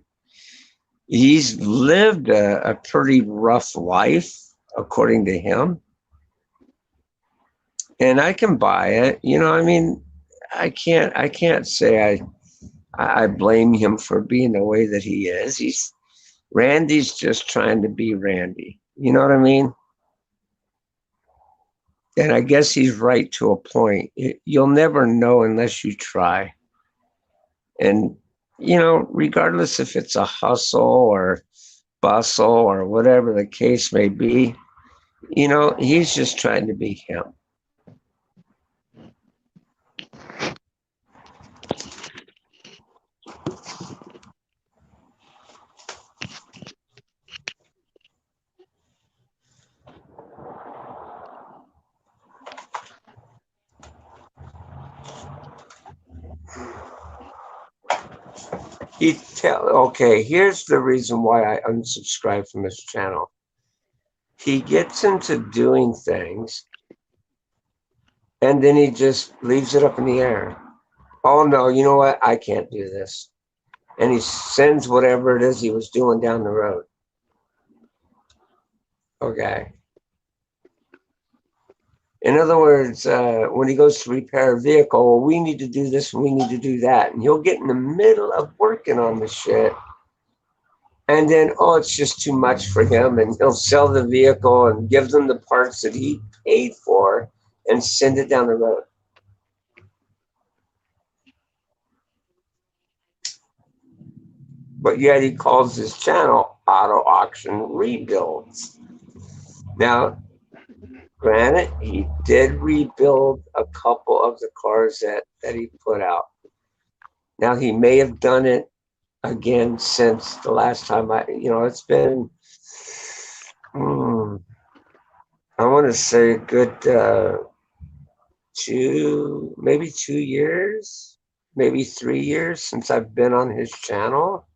he's lived a pretty rough life, according to him. And I can buy it. I mean, I can't say I blame him for being the way that he is. Randy's just trying to be Randy. You know what I mean? And I guess he's right to a point. You'll never know unless you try. And, regardless if it's a hustle or bustle or whatever the case may be, he's just trying to be him. Okay, here's the reason why I unsubscribed from his channel. He gets into doing things and then he just leaves it up in the air. Oh no, you know what? I can't do this. And he sends whatever it is he was doing down the road. Okay. In other words, when he goes to repair a vehicle, well, we need to do this and we need to do that. And he'll get in the middle of working on the shit. And then, oh, it's just too much for him. And he'll sell the vehicle and give them the parts that he paid for and send it down the road. But yet he calls his channel Auto Auction Rebuilds. Now, granted, he did rebuild a couple of the cars that he put out. Now, he may have done it again since the last time it's been, I want to say a good maybe 2 years, maybe 3 years since I've been on his channel.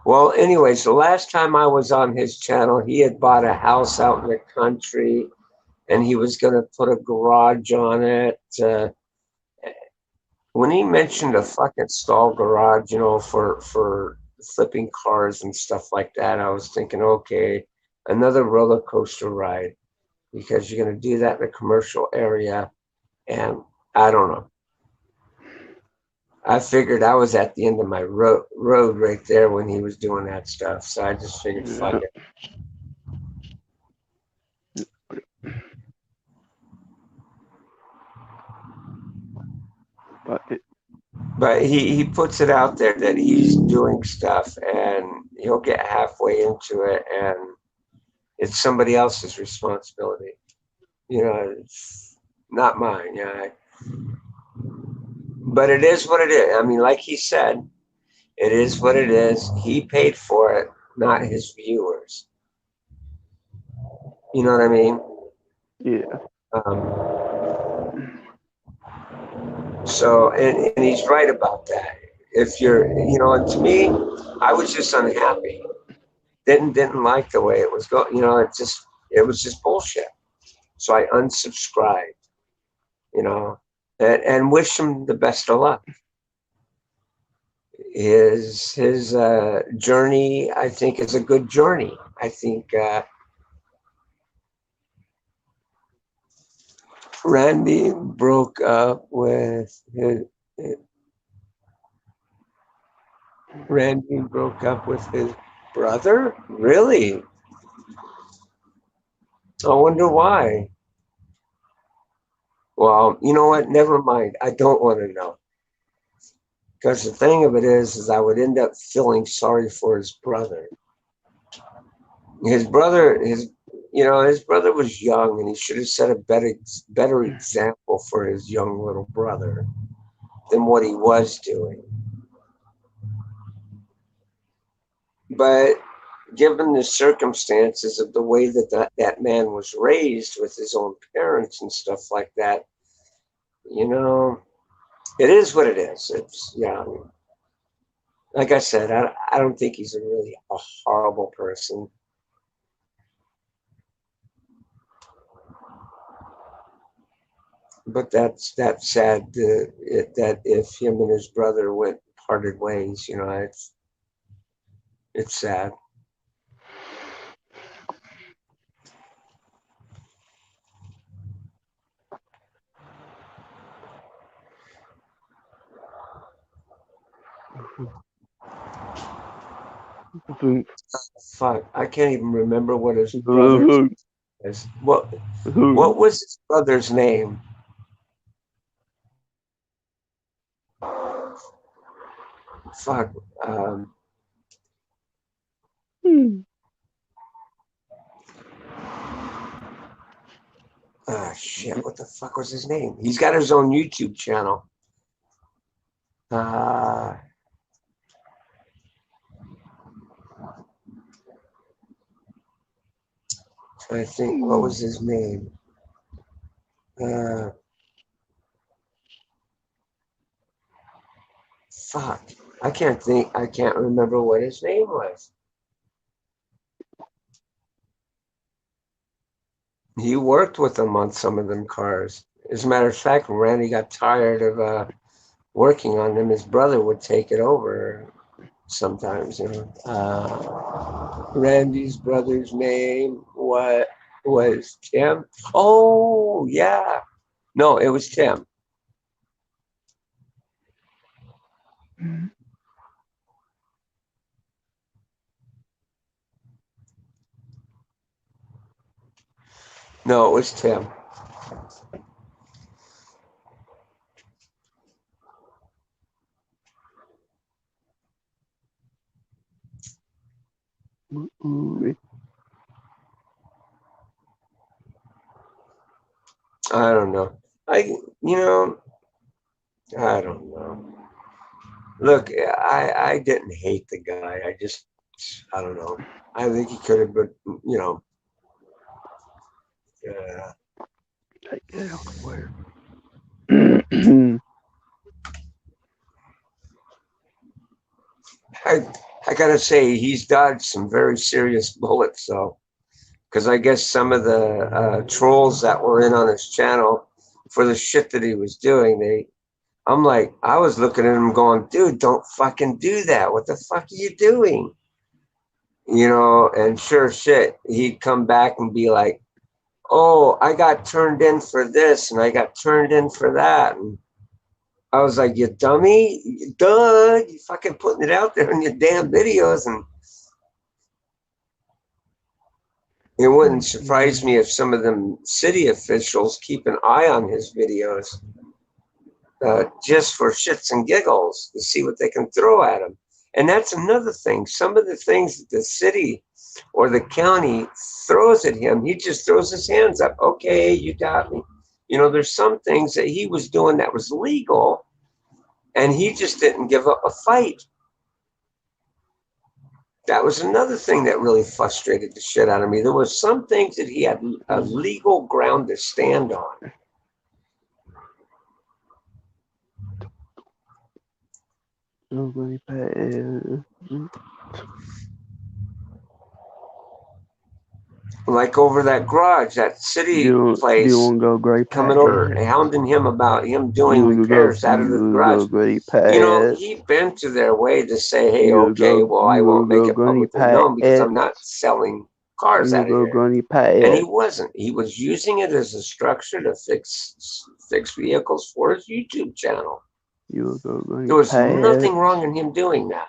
Well, anyways, the last time I was on his channel, he had bought a house out in the country and he was going to put a garage on it. When he mentioned a fucking stall garage, for flipping cars and stuff like that, I was thinking, okay, another roller coaster ride, because you're going to do that in a commercial area. And I don't know. I figured I was at the end of my road right there when he was doing that stuff. So I just figured, fuck it. But he puts it out there that he's doing stuff and he'll get halfway into it and it's somebody else's responsibility. It's not mine. Yeah. But it is what it is. I mean, like he said, it is what it is. He paid for it, not his viewers. You know what I mean? Yeah. So, and he's right about that. If you're, and to me, I was just unhappy. Didn't like the way it was going. It was just bullshit. So I unsubscribed. And wish him the best of luck. His journey, I think, is a good journey. I think Randy broke up with his brother? Really? I wonder why. Well, you know what? Never mind. I don't want to know. Because the thing of it is I would end up feeling sorry for his brother. His brother was young, and he should have set a better example for his young little brother than what he was doing. But given the circumstances of the way that man was raised with his own parents and stuff like that, it is what it is. It's, like I said, I don't think he's a horrible person. But that's sad that if him and his brother parted ways, it's sad. Fuck, I can't even remember what his brother is. What was his brother's name? Fuck. Shit, what the fuck was his name? He's got his own YouTube channel. I think, what was his name? Fuck. I can't remember what his name was. He worked with them on some of them cars. As a matter of fact, when Randy got tired of working on them, his brother would take it over sometimes. Randy's brother's name was Tim. Oh, yeah. No, it was Tim. No, it was Tim. I don't know. You know, I don't know. Look, I didn't hate the guy. I don't know. I think he could have, but you know, uh, Take that out of where? I I gotta say he's dodged some very serious bullets, though, because I guess some of the trolls that were in on his channel for the shit that he was doing, I'm like, I was looking at him going, dude, don't fucking do that. What the fuck are you doing? You know, and sure shit, he'd come back and be like, oh, I got turned in for this and I got turned in for that. And I was like, you dummy, duh, you fucking putting it out there in your damn videos. And it wouldn't surprise me if some of them city officials keep an eye on his videos just for shits and giggles to see what they can throw at him. And that's another thing. Some of the things that the city or the county throws at him, he just throws his hands up. Okay, you got me. You know, there's some things that he was doing that was legal, and he just didn't give up a fight. That was another thing that really frustrated the shit out of me. There was some things that he had a legal ground to stand on. Nobody paid. Like over that garage, that city Do place, you want to go gray coming patch? over, hounding him about him doing You repairs out of the garage. go gray You know, patch. he'd been to their way to say, hey, You okay, well, I won't make go it granny publicly known because I'm patch. not selling cars You out of go here. granny And he patch. wasn't. He was using it as a structure to fix vehicles for his YouTube channel. You go granny There was nothing patch. wrong in him doing that.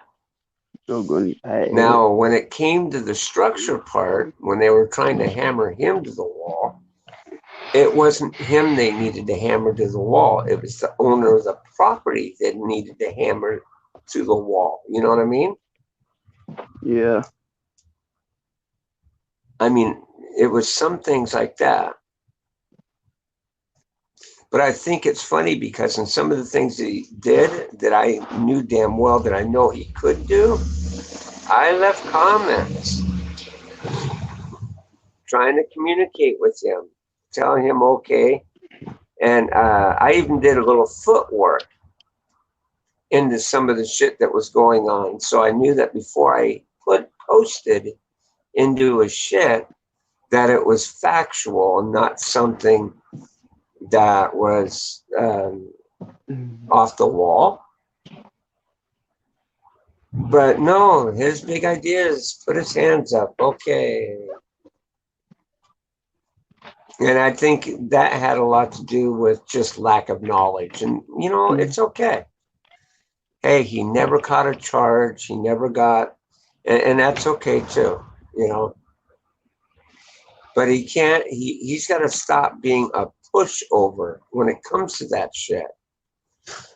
Go granny patch. Now, when it came to the structure part, when they were trying to hammer him to the wall, it wasn't him they needed to hammer to the wall. It was the owner of the property that needed to hammer to the wall. You know what I mean? Yeah. I mean, it was some things like that. But I think it's funny because in some of the things that he did that I knew damn well that I know he could do, I left comments trying to communicate with him, telling him okay. And I even did a little footwork into some of the shit that was going on. So I knew that before I posted into a shit, that it was factual and not something that was off the wall. But no, his big idea is put his hands up. Okay. And I think that had a lot to do with just lack of knowledge. And, you know, it's okay. Hey, he never caught a charge. He never got, and that's okay too, you know. But he's got to stop being a pushover when it comes to that shit.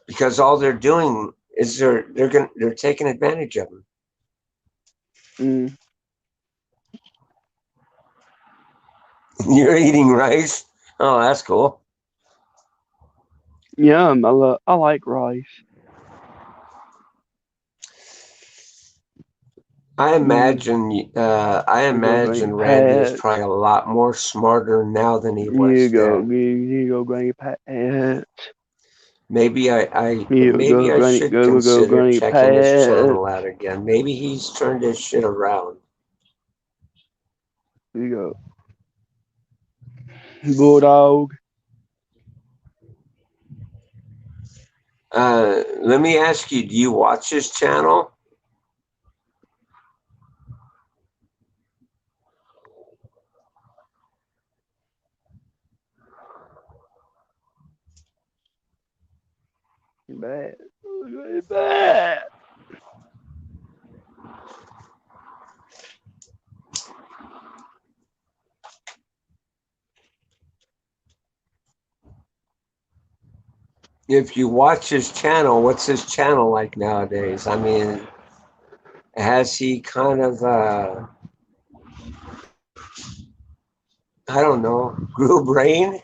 Because all they're doing is they're taking advantage of him. You're eating rice? Oh, that's cool. Yum. I like rice. I imagine Randy is probably a lot more smarter now than he was then. You go granny patch. Maybe I should go consider granny checking his patch. channel out again. Maybe he's turned his shit around. You go. Bulldog. Let me ask you, do you watch his channel? bad. Really bad. If you watch his channel, what's his channel like nowadays? I mean, has he kind of, I don't know, grew brain?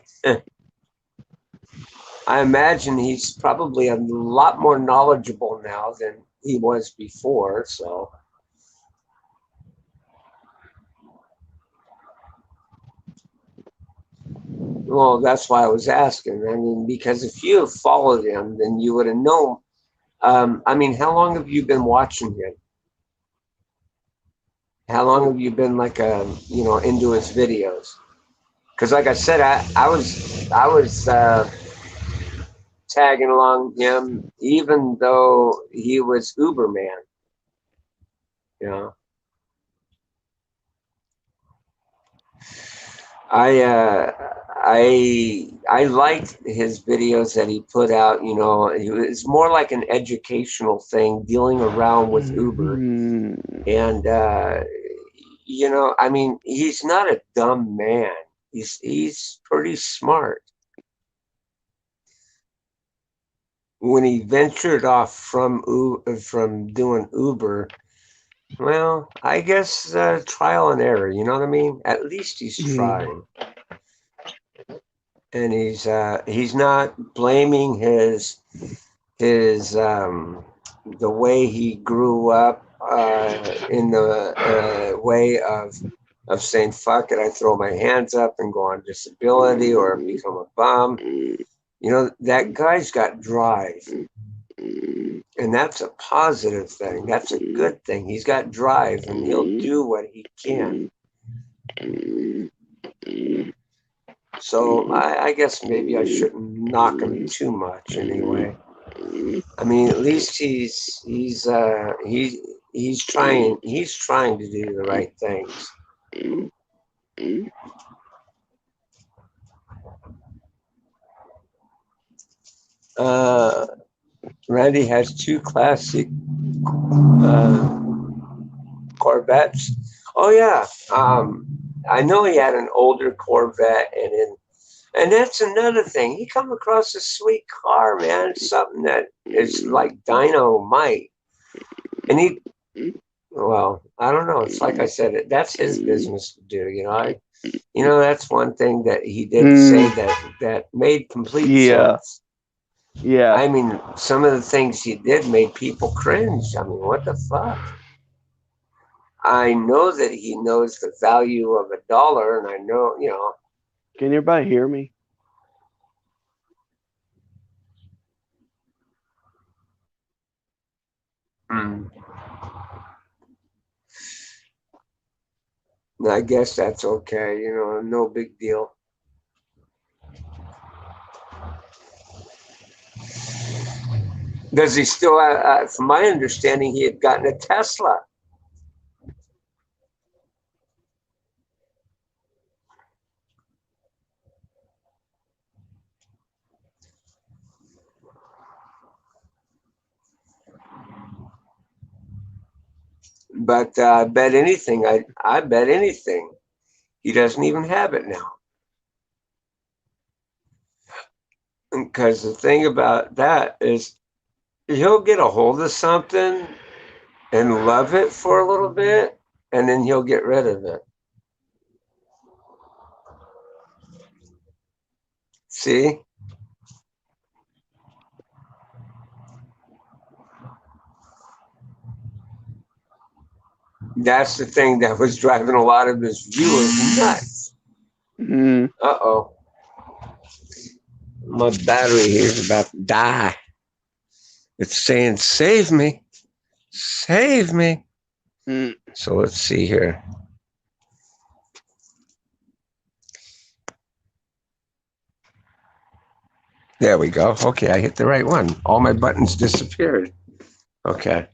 I imagine he's probably a lot more knowledgeable now than he was before. So, well, that's why I was asking. I mean, because if you have followed him, then you would have known. I mean, how long have you been watching him? How long have you been like, into his videos? Because, like I said, I was tagging along him, even though he was Uberman. You know, I uh, I liked his videos that he put out. You know, it was more like an educational thing, dealing around with Uber, Mhm. and I mean, he's not a dumb man. He's pretty smart. When he ventured off from doing Uber, well, I guess trial and error. You know what I mean? At least he's trying, and he's not blaming his the way he grew up in the way of saying fuck it, I throw my hands up and go on disability or become a bum. You know, that guy's got drive. And that's a positive thing. That's a good thing. He's got drive and he'll do what he can. So I guess maybe I shouldn't knock him too much anyway. I mean, at least he's trying to do the right things. Uh, Randy has two classic uh, Corvettes. Oh yeah, I know he had an older Corvette, and that's another thing. He come across a sweet car, man. It's something that is like dynamite, and well, I don't know. It's like I said, that's his business to do. That's one thing that he did say that made complete Yeah. sense. Yeah. I mean, some of the things he did made people cringe. I mean, what the fuck? I know that he knows the value of a dollar, and I know, Can everybody hear me? I guess that's okay. No big deal. Does he still, from my understanding, he had gotten a Tesla. But I bet anything, I bet anything, he doesn't even have it now. Because the thing about that is he'll get a hold of something and love it for a little bit, and then he'll get rid of it. See? That's the thing that was driving a lot of his viewers nuts. Uh-oh. My battery here is about to die. It's saying, save me. Save me. So let's see here. There we go. Okay, I hit the right one. All my buttons disappeared. Okay.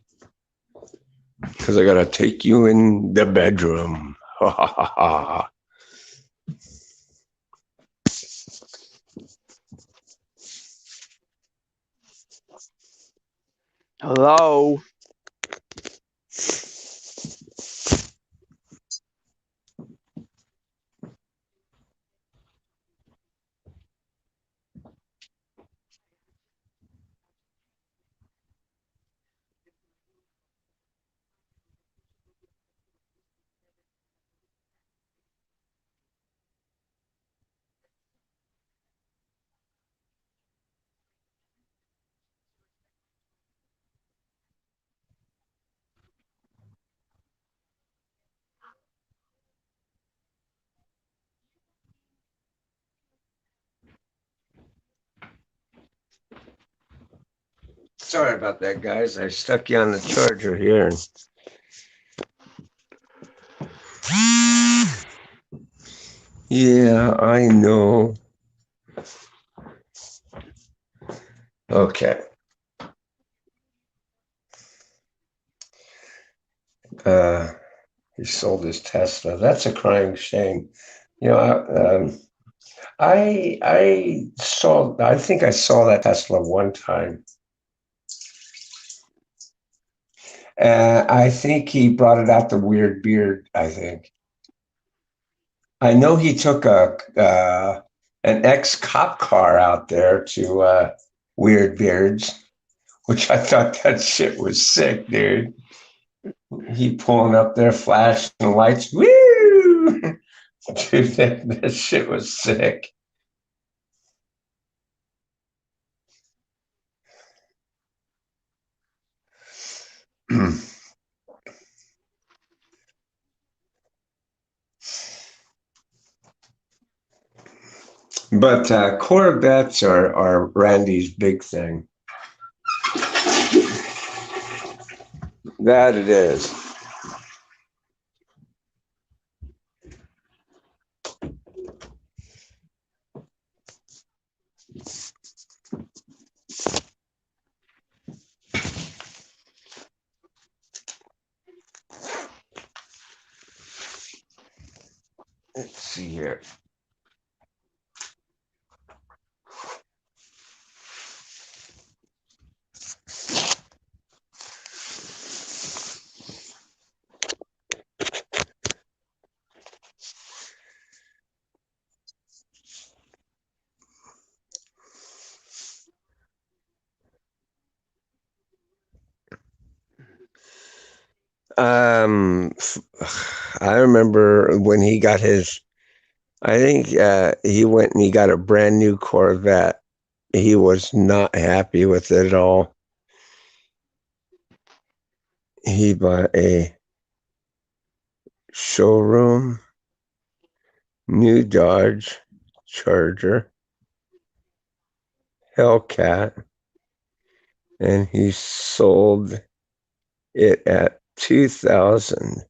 Because I got to take you in the bedroom. Ha ha ha ha. Hello. Sorry about that, guys. I stuck you on the charger here. Yeah, I know. Okay. Uh, he sold his Tesla. That's a crying shame. You know, I saw. I think I saw that Tesla one time. I think he brought it out the weird beard. I think. I know he took a an ex cop car out there to Weird Beards, which I thought that shit was sick, dude. He pulling up there, flashing lights. Woo! Dude, that shit was sick. But Corvettes are Randy's big thing. That it is. Let's see here. Um, I remember when he got his. I think he went and he got a brand new Corvette. He was not happy with it at all. He bought a showroom new Dodge Charger Hellcat, and he sold it at 2,000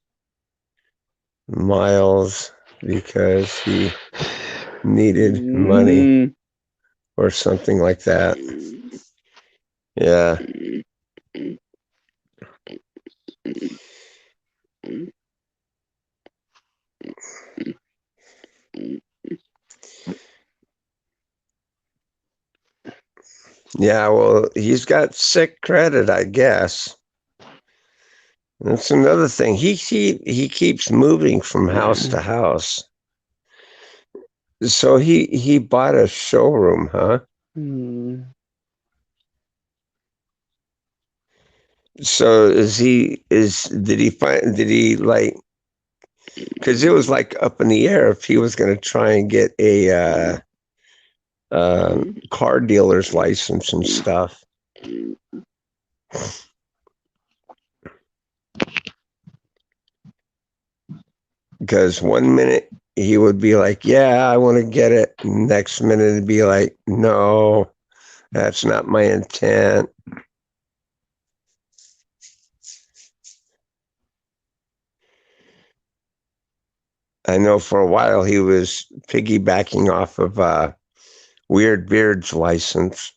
miles because he needed money or something like that. Yeah. Yeah, well, he's got sick credit, I guess. That's another thing. He keeps moving from house to house. So he bought a showroom, huh? So did he like, because it was like up in the air if he was going to try and get a car dealer's license and stuff. Because one minute he would be like, yeah, I want to get it. Next minute it'd be like, no, that's not my intent. I know for a while he was piggybacking off of Weird Beard's license.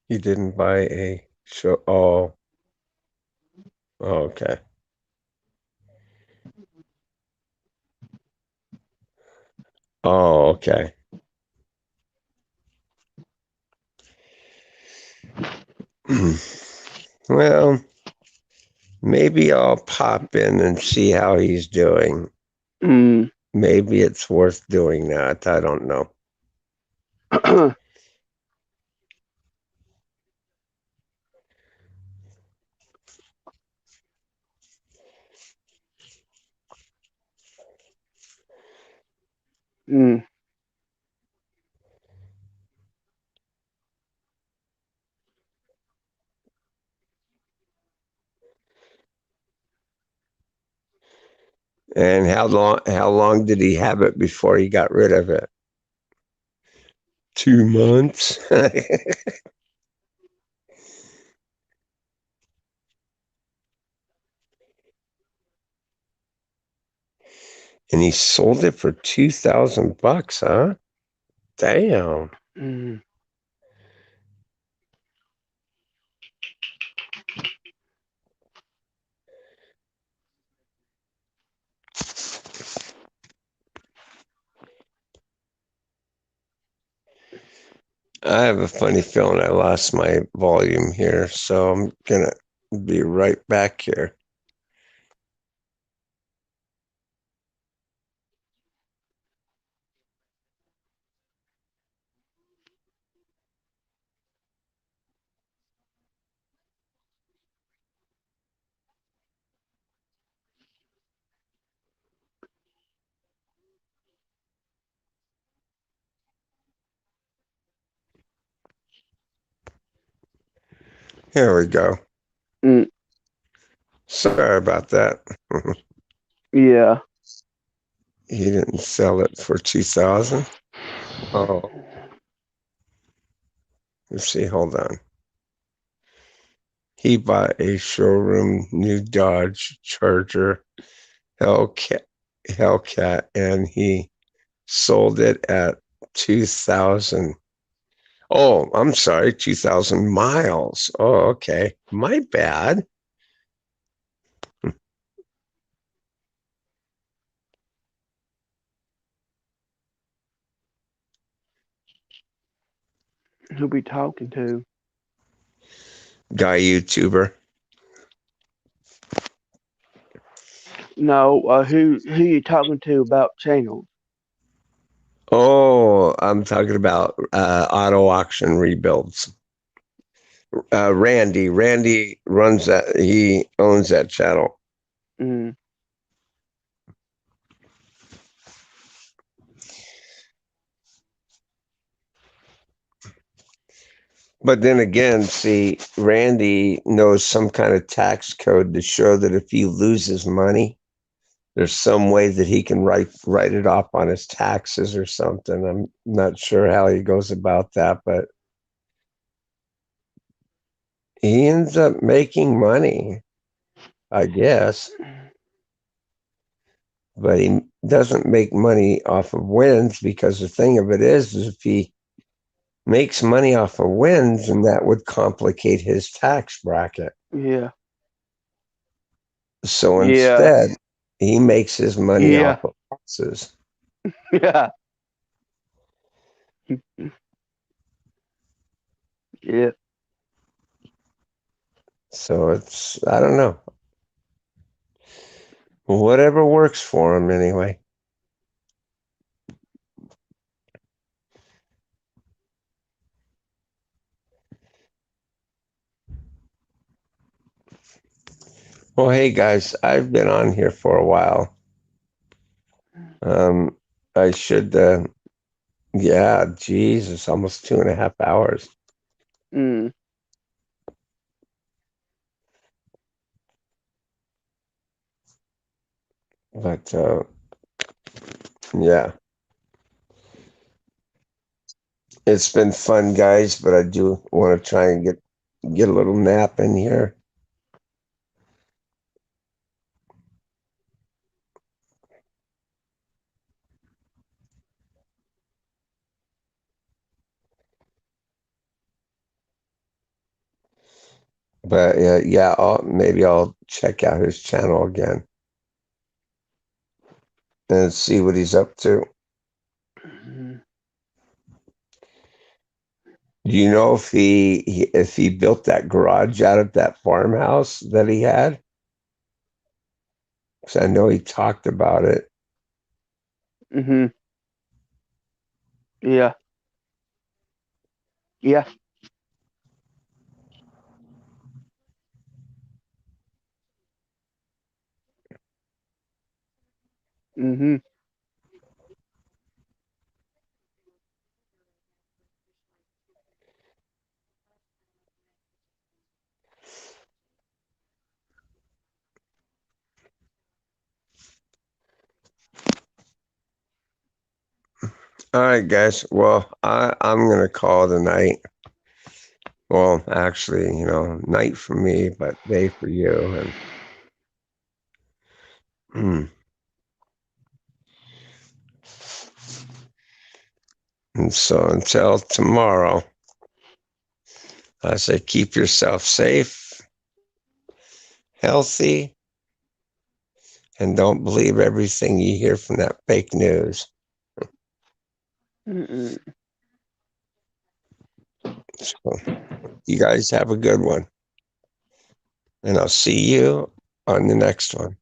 He didn't buy a show. Oh, okay. Oh, okay. Well, maybe I'll pop in and see how he's doing. Mm. Maybe it's worth doing that. I don't know. mm. And how long did he have it before he got rid of it? 2 months. And he sold it for $2,000, huh? Damn. Mm. I have a funny feeling I lost my volume here, so I'm gonna be right back here. Here we go. Mm. Sorry about that. Yeah. He didn't sell it for 2,000. Oh, let's see. Hold on. He bought a showroom new Dodge Charger Hellcat, Hellcat, and he sold it at 2,000. Oh, I'm sorry, 2,000 miles. Oh, okay. My bad. Who be talking to? Guy YouTuber. No, who you talking to about channels? Oh, I'm talking about auto auction rebuilds. Randy. Randy runs that. He owns that channel. Mm. But then again, see, Randy knows some kind of tax code to show that if he loses money, there's some way that he can write it off on his taxes or something. I'm not sure how he goes about that, but he ends up making money, I guess. But he doesn't make money off of wins, because the thing of it is if he makes money off of wins, and that would complicate his tax bracket. Yeah. So Yeah. instead, he makes his money Yeah. off of losses. Yeah. Yeah. So I don't know. Whatever works for him anyway. Well, hey guys, I've been on here for a while. Um, I should, yeah, geez, it's almost 2.5 hours. Mm. But yeah, it's been fun, guys. But I do want to try and get a little nap in here. But yeah, maybe I'll check out his channel again and see what he's up to. Do you know if he built that garage out of that farmhouse that he had? Because I know he talked about it. Mhm. Yeah. Yeah. Mhm. All right, guys. Well, I'm gonna call it a night. Well, actually, night for me, but day for you. And, and so until tomorrow, I say keep yourself safe, healthy, and don't believe everything you hear from that fake news. Mm-mm. So you guys have a good one, and I'll see you on the next one.